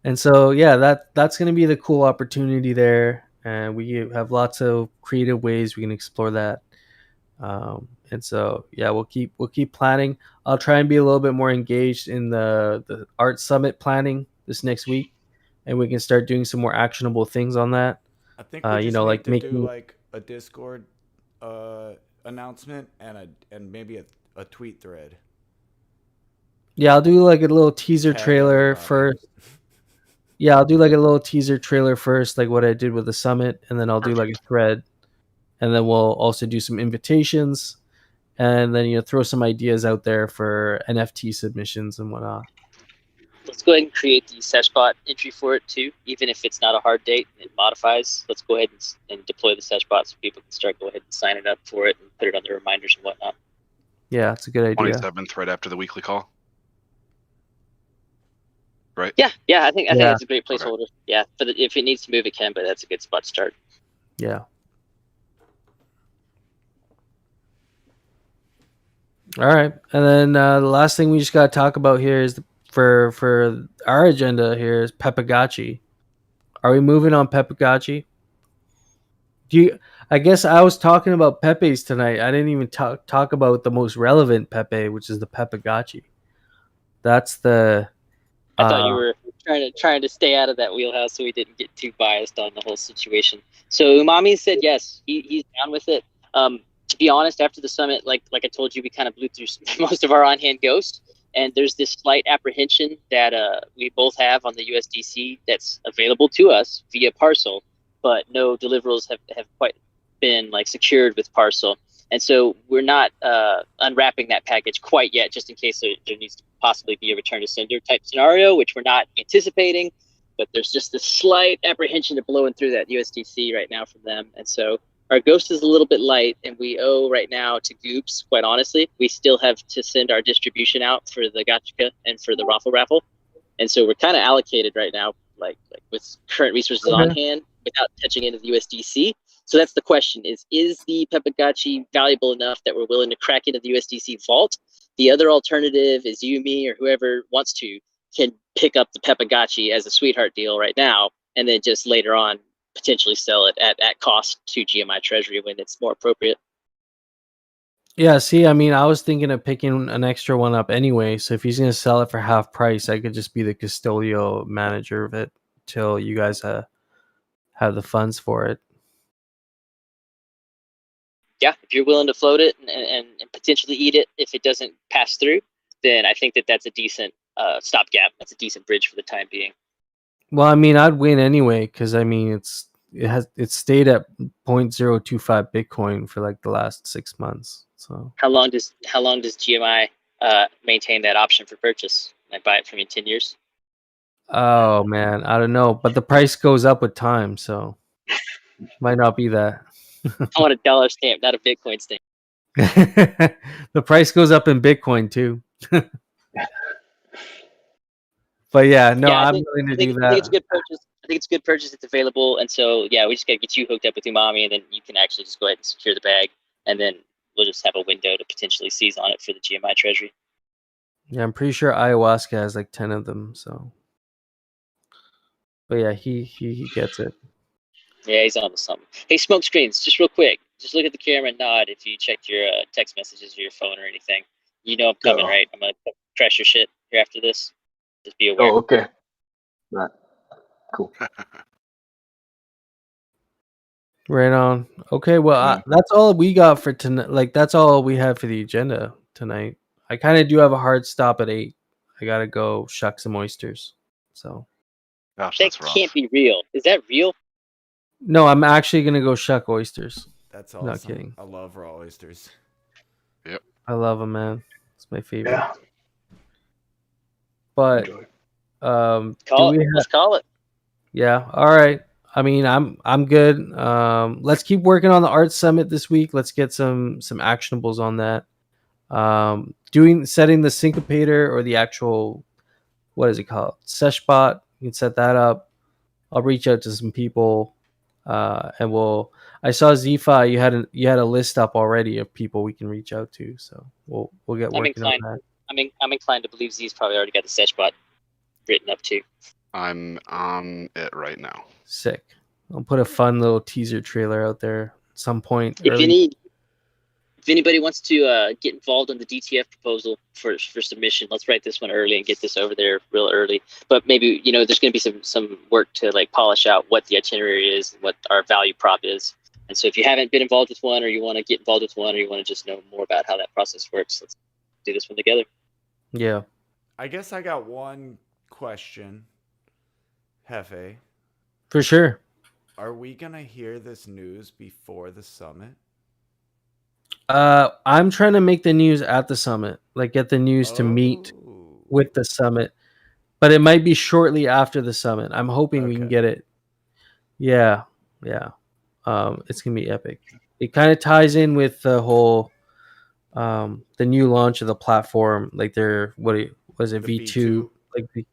And so, yeah, that's going to be the cool opportunity there, and we have lots of creative ways we can explore that. And so, yeah, we'll keep planning. I'll try and be a little bit more engaged in the art summit planning this next week, and we can start doing some more actionable things on that. I think we just need to do like a Discord announcement and maybe a tweet thread. Yeah, I'll do like a little teaser trailer first. Yeah, I'll do like a little teaser trailer first, like what I did with the summit, and then I'll do like a thread, and then we'll also do some invitations, and then throw some ideas out there for NFT submissions and whatnot. Let's go ahead and create the Seshbot entry for it too, even if it's not a hard date and it modifies. Let's go ahead and deploy the Seshbot so people can start go ahead and sign it up for it and put it on their reminders and whatnot. Yeah, it's a good idea. 27th, right after the weekly call. Right? Yeah, I think that's a great placeholder. Okay. Yeah, if it needs to move, it can, but that's a good spot to start. Yeah. All right, and then the last thing we just got to talk about here is for our agenda here is Aavegotchi. Are we moving on Aavegotchi? I guess I was talking about Pepe's tonight. I didn't even talk about the most relevant Pepe, which is the Aavegotchi. That's the. I thought you were trying to stay out of that wheelhouse so we didn't get too biased on the whole situation. So Umami said yes, he's down with it. To be honest, after the summit, like I told you, we kind of blew through most of our on-hand ghosts, and there's this slight apprehension that we both have on the USDC that's available to us via Parcel, but no deliverables have quite been like secured with Parcel. And so we're not unwrapping that package quite yet, just in case there needs to possibly be a return to sender type scenario, which we're not anticipating. But there's just this slight apprehension of blowing through that USDC right now from them. And so our ghost is a little bit light, and we owe right now to Goops, quite honestly. We still have to send our distribution out for the Gotcha and for the raffle. And so we're kind of allocated right now, like with current resources on hand without touching into the USDC. So that's the question: is the Aavegotchi valuable enough that we're willing to crack into the USDC vault? The other alternative is you, me, or whoever wants to can pick up the Aavegotchi as a sweetheart deal right now, and then just later on potentially sell it at cost to GMI Treasury when it's more appropriate. Yeah, see, I mean, I was thinking of picking an extra one up anyway. So if he's going to sell it for half price, I could just be the custodial manager of it till you guys have the funds for it. Yeah, if you're willing to float it and potentially eat it if it doesn't pass through, then I think that's a decent stopgap. That's a decent bridge for the time being. Well, I mean, I'd win anyway because I mean, it stayed at 0.025 Bitcoin for like the last 6 months. So how long does GMI maintain that option for purchase? Can I buy it from you in 10 years? Oh man, I don't know, but the price goes up with time, so might not be that. I want a dollar stamp, not a Bitcoin stamp. The price goes up in Bitcoin too. But yeah, no, Yeah, I'm willing to do I think it's a that. good purchase. I think it's a good purchase. It's available, and so yeah, we just gotta get you hooked up with your mommy, and then you can actually just go ahead and secure the bag, and then we'll just have a window to potentially seize on it for the GMI treasury. Yeah, I'm pretty sure ayahuasca has like 10 of them. So, but yeah, he gets it. Yeah, he's on to something. Hey, smoke screens, just real quick, just look at the camera and nod if you checked your text messages or your phone or anything. You know I'm coming, right? I'm gonna trash your shit here after this. Just be aware. Oh, okay. Right. Cool. Right on. Okay, well, that's all we got for tonight. Like, that's all we have for the agenda tonight. I kind of do have a hard stop at 8. I gotta go shuck some oysters. So, Gosh, That that's rough. can't be real. Is that real? no, I'm actually gonna go shuck oysters. That's awesome. Not kidding. I love raw oysters. Yep. I love them, man. It's my favorite. Yeah. But Enjoy. Let's call it. Yeah. All right. I mean, I'm good. Let's keep working on the art summit this week. Let's get some actionables on that. Setting the syncopator or the actual, what is it called? Seshbot. You can set that up. I'll reach out to some people, and I saw Zifa. You had a list up already of people we can reach out to. So we'll get working on that. I'm inclined to believe Z's probably already got the Seshbot written up too. I'm on it right now. Sick. I'll put a fun little teaser trailer out there at some point. If anybody wants to get involved in the DTF proposal for submission, let's write this one early and get this over there real early. But maybe there's going to be some work to like polish out what the itinerary is and what our value prop is. And so if you haven't been involved with one, or you want to get involved with one, or you want to just know more about how that process works, let's do this one together. Yeah. I guess I got one question. Hefe. For sure. Are we going to hear this news before the summit? I'm trying to make the news at the summit, like get the news to meet with the summit, but it might be shortly after the summit. I'm hoping we can get it. Yeah. It's gonna be epic. It kind of ties in with the whole, the new launch of the platform. Like what is it, V2? Like,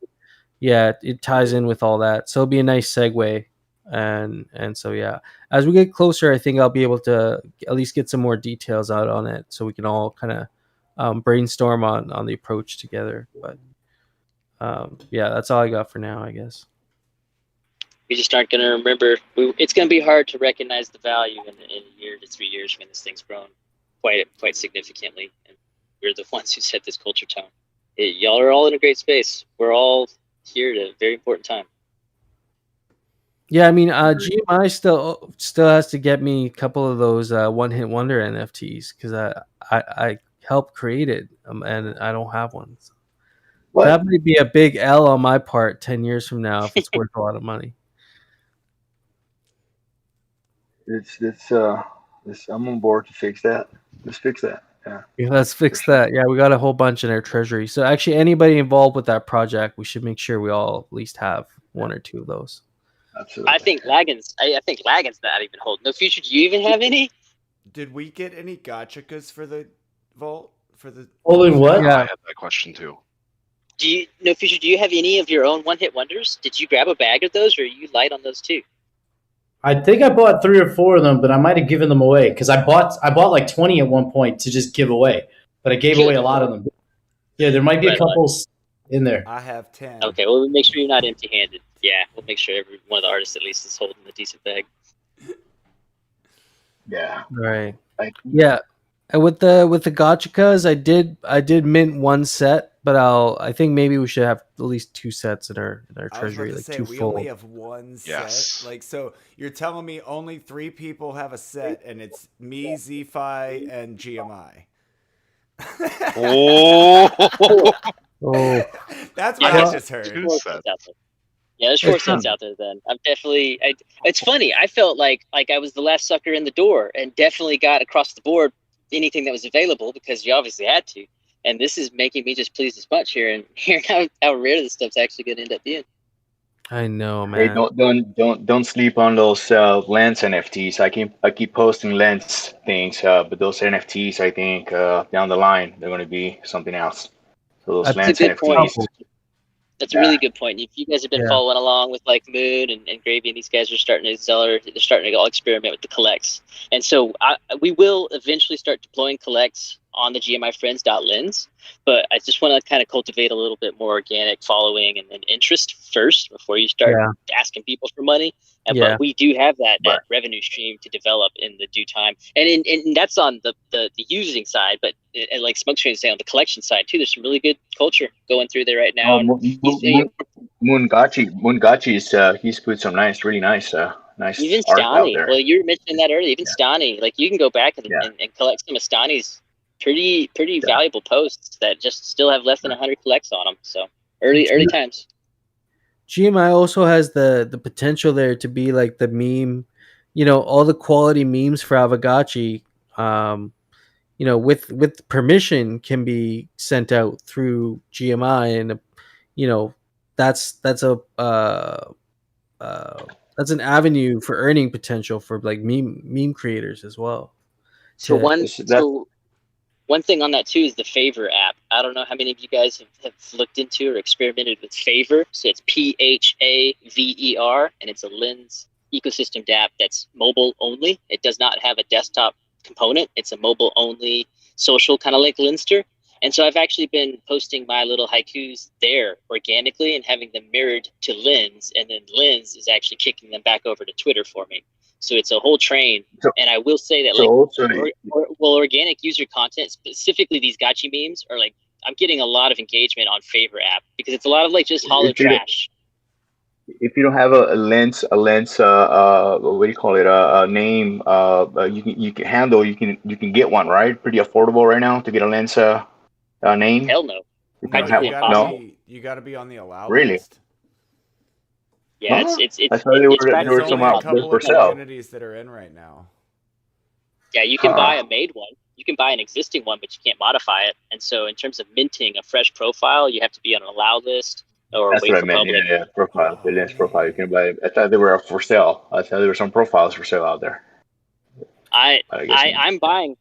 yeah, it ties in with all that. So it'll be a nice segue. And so yeah, as we get closer, I think I'll be able to at least get some more details out on it, so we can all kind of brainstorm on the approach together. But yeah, that's all I got for now, I guess. We just aren't going to remember. It's going to be hard to recognize the value in a year to 3 years when this thing's grown quite significantly, and we're the ones who set this culture tone. Y'all are all in a great space. We're all here at a very important time. Yeah, I mean, GMI still has to get me a couple of those one hit wonder NFTs, because I helped create it, and I don't have one. So that might be a big L on my part 10 years from now if it's worth a lot of money. I'm on board to fix that. Let's fix that. Yeah, let's fix that. Yeah, we got a whole bunch in our treasury. So actually, anybody involved with that project, we should make sure we all at least have one or two of those. Absolutely. I think Lagan's not even holding. No Future, do you even have any? Did we get any gotchicas for the vault? Holding what? Yeah, I had that question too. No Future, do you have any of your own one hit wonders? Did you grab a bag of those, or are you light on those too? I think I bought 3 or 4 of them, but I might have given them away because I bought like 20 at one point to just give away, but I gave away a lot of them. Yeah, there might be a couple in there. I have 10. Okay, well, we'll make sure you're not empty-handed. Yeah, we'll make sure every one of the artists at least is holding a decent bag. Yeah. Right. Yeah. And with the gotchicas, I did mint one set, but I think maybe we should have at least 2 sets in our treasury, like 2 we full. only have one set. Like, so you're telling me only 3 people have a set, and it's me, Z-Fi, and GMI. Oh, that's what I just heard. Yeah, there's 4 sets out there. Then I'm definitely. It's funny. I felt like I was the last sucker in the door, and definitely got across the board anything that was available because you obviously had to. And this is making me just pleased as much here and hearing how rare this stuff's actually going to end up being. I know, Hey, man. don't sleep on those lens NFTs. I keep posting lens things, but those NFTs, I think down the line they're going to be something else. So I those That's a lens good point. NFTs, That's a yeah, really good point. If you guys have been Yeah. following along with like Moon and Gravy, and these guys are starting to they're starting to all experiment with the collects. And so we will eventually start deploying collects on the GMIFriends.lens, but I just want to kind of cultivate a little bit more organic following and interest first before you start Yeah. asking people for money. Yeah. But we do have that Right. revenue stream to develop in the due time, and that's on the using side. But like Smoke Screen is saying, on the collection side too, there's some really good culture going through there right now. Oh, And he's Moongachi is he's put some really nice even art out Stani. there. Well, you were mentioning that earlier. Even Yeah. Stani, like you can go back and, Yeah. and collect some of Stani's pretty Yeah. valuable posts that just still have less than 100 collects on them. So early times. GMI also has the potential there to be like the meme, all the quality memes for Aavegotchi, with permission can be sent out through GMI, and that's that's an avenue for earning potential for like meme creators as well. So To- one thing on that too is the Favor app. I don't know how many of you guys have looked into or experimented with Favor. So it's PHAVER, and it's a lens ecosystem app that's mobile only. It does not have a desktop component. It's a mobile only social kind of like Lenster. And so I've actually been posting my little haikus there organically and having them mirrored to Lens, and then Lens is actually kicking them back over to Twitter for me. So it's a whole train. So- And I will say that So also, organic user content, specifically these gotchi memes, are like, I'm getting a lot of engagement on Favor app because it's a lot of like just hollow trash. if you don't have a lens, what do you call it? A name, you can handle. You can get one, right? Pretty affordable right now to get a lens name. Hell no. If you don't Practically have- impossible. You got to be on the allow Really? list. Yeah, Huh? it's I thought there were There's some only a out there couple for of sale. communities that are in right now. Yeah, you can Huh. buy a made one. You can buy an existing one, but you can't modify it. And so in terms of minting a fresh profile, you have to be on an allow list or That's wait what I for meant. public. Yeah, profile, the Oh, lens profile. You can buy. I thought they were for sale. I thought there were some profiles for sale out there. I guess I'm buying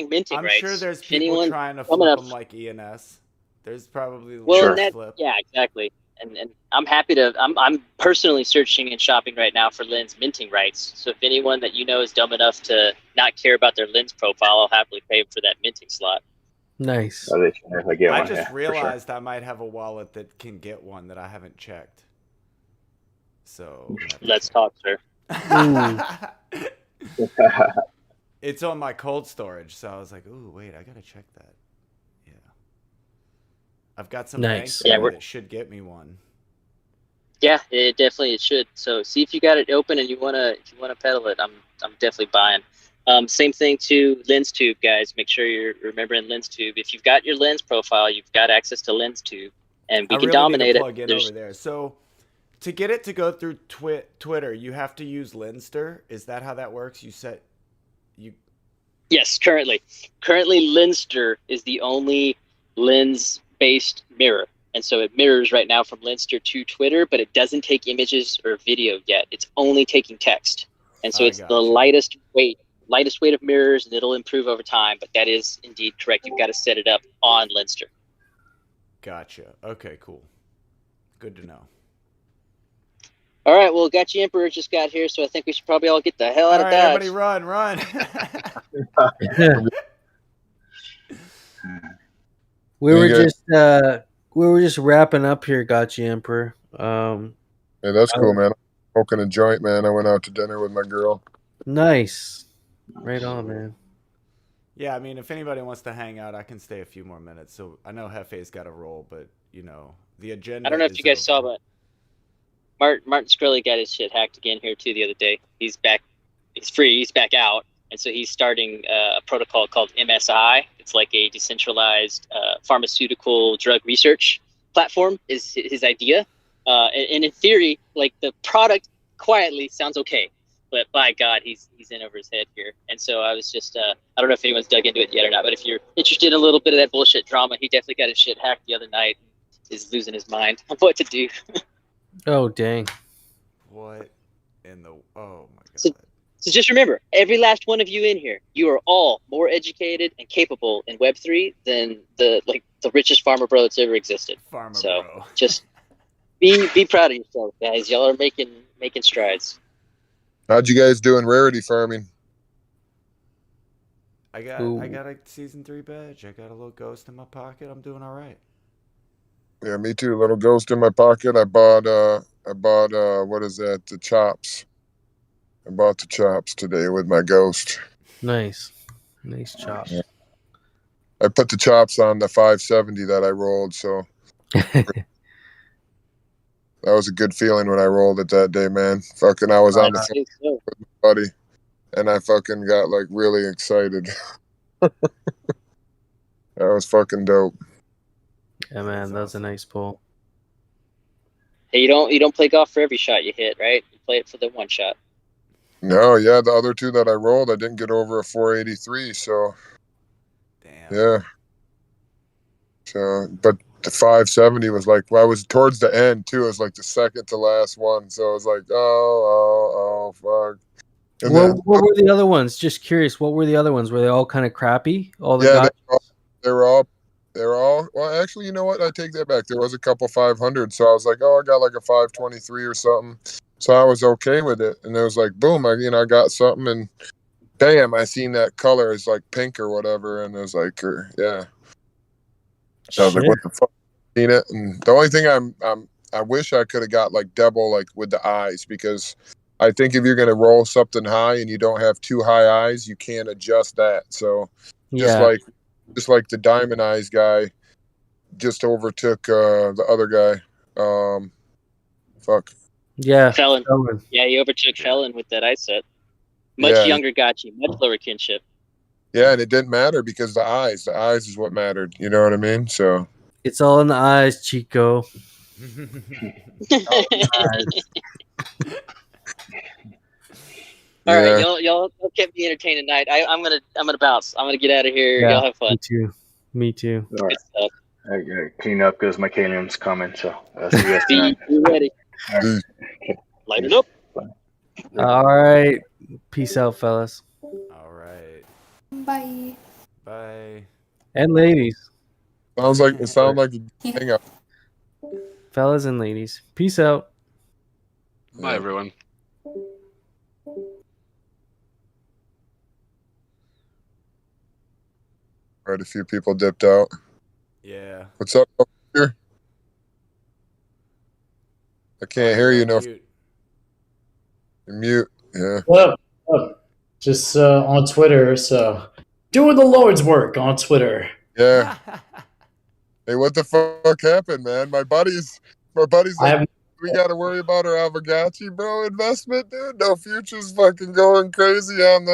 minting I'm rights. sure there's If people anyone trying to coming flip up- them like ENS. There's probably Well, Sure. and that, flip. yeah, exactly. And I'm happy to. I'm personally searching and shopping right now for lens minting rights. So if anyone that you know is dumb enough to not care about their lens profile, I'll happily pay for that minting slot. nice. I'll let you know if I get I one. just Yeah, for sure. realized I might have a wallet that can get one that I haven't checked. So I have to Let's check. talk, sir. It's on my cold storage, so I was like, "Ooh, wait, I gotta check that." Yeah, I've got some Nice. bank Yeah, money we're- that should get me one. Yeah, it should. So see if you got it open and you wanna pedal it. I'm definitely buying. Same thing to LensTube, guys. Make sure you're remembering LensTube. If you've got your lens profile, you've got access to LensTube, and we I can really dominate need to it. plug in There's- over there. So to get it to go through Twitter, you have to use Lenster. Is that how that works? Yes, currently Lenster is the only lens-based mirror, and so it mirrors right now from Lenster to Twitter, but it doesn't take images or video yet. It's only taking text, and so I it's the gotcha. lightest weight of mirrors, and it'll improve over time. But that is indeed correct. You've got to set it up on Lenster. Gotcha. Okay, cool. Good to know. All right, well, Gotchi Emperor just got here, so I think we should probably all get the hell out All of right, Dodge. everybody, run! we were Yeah. just wrapping up here, Gotchi Emperor. Hey, that's cool, man. Smoking a joint, man. I went out to dinner with my girl. Nice. Right on, man. Yeah, I mean, if anybody wants to hang out, I can stay a few more minutes. So I know Hefe's got a roll, but the agenda. I don't know if is you guys saw, over. but Martin Shkreli got his shit hacked again here too the other day. He's back. He's free. He's back out, and so he's starting a protocol called MSI. It's like a decentralized pharmaceutical drug research platform. Is his idea, and in theory, like the product quietly sounds okay, but by God, he's in over his head here. And so I was just I don't know if anyone's dug into it yet or not, but if you're interested in a little bit of that bullshit drama, he definitely got his shit hacked the other night. Is losing his mind on what to do. Oh dang! What in the? Oh my god! So just remember, every last one of you in here, you are all more educated and capable in Web3 than the richest farmer bro that's ever existed. Farmer so bro. just be proud of yourself, guys. Y'all are making strides. How'd you guys do in rarity farming? I got a season 3 badge. I got a little ghost in my pocket. I'm doing all right. Yeah, me too. Little ghost in my pocket. I bought what is that? The chops. I bought the chops today with my ghost. Nice chops. Yeah. I put the chops on the 570 that I rolled, so that was a good feeling when I rolled it that day, man. Fucking, I was on the phone with my buddy, and I fucking got like really excited. That was fucking dope. Yeah, man, that was a nice pull. Hey, you don't play golf for every shot you hit, right? You play it for the one shot. No, yeah, the other two that I rolled, I didn't get over a 483, so damn. Yeah. So, but the 570 was like, well, I was towards the end too. It was like the second to last one, so it was like, oh, fuck. And what were the other ones? Just curious. What were the other ones? Were they all kind of crappy? All the yeah, they were all. Well, actually, you know what? I take that back. There was a couple 500, so I was like, oh, I got like a 523 or something. So I was okay with it, and it was like, boom, I got something, and damn, I seen that color is like pink or whatever, and it was like, yeah. So I was like, what the fuck? Seen it, and the only thing I wish I could have got like double, like with the eyes, because I think if you're gonna roll something high and you don't have too high eyes, you can't adjust that. So just like the diamond eyes guy just overtook the other guy. Fuck. Yeah. Felon. Yeah, he overtook Felon with that eye set. Much younger Gotchi, much lower kinship. Yeah, and it didn't matter because the eyes is what mattered. You know what I mean? So it's all in the eyes, Chico. All right, y'all kept me entertained tonight. I'm gonna bounce. I'm gonna get out of here. Yeah, y'all have fun. Me too. All right. I gotta clean up because my Kalium's coming. So see you guys tonight. Be ready. Right. Light it up. All right. Peace out, fellas. All right. Bye. Bye. And ladies. Sounds like a hang up. Fellas and ladies. Peace out. Bye, everyone. Right, a few people dipped out. Yeah. What's up over here? I can't hear you. No, you're mute. Yeah. What up? Just on Twitter. So doing the Lord's work on Twitter. Yeah. Hey, what the fuck happened, man? My buddy's like, we got to worry about our Aavegotchi, bro, investment, dude. No Future's fucking going crazy on the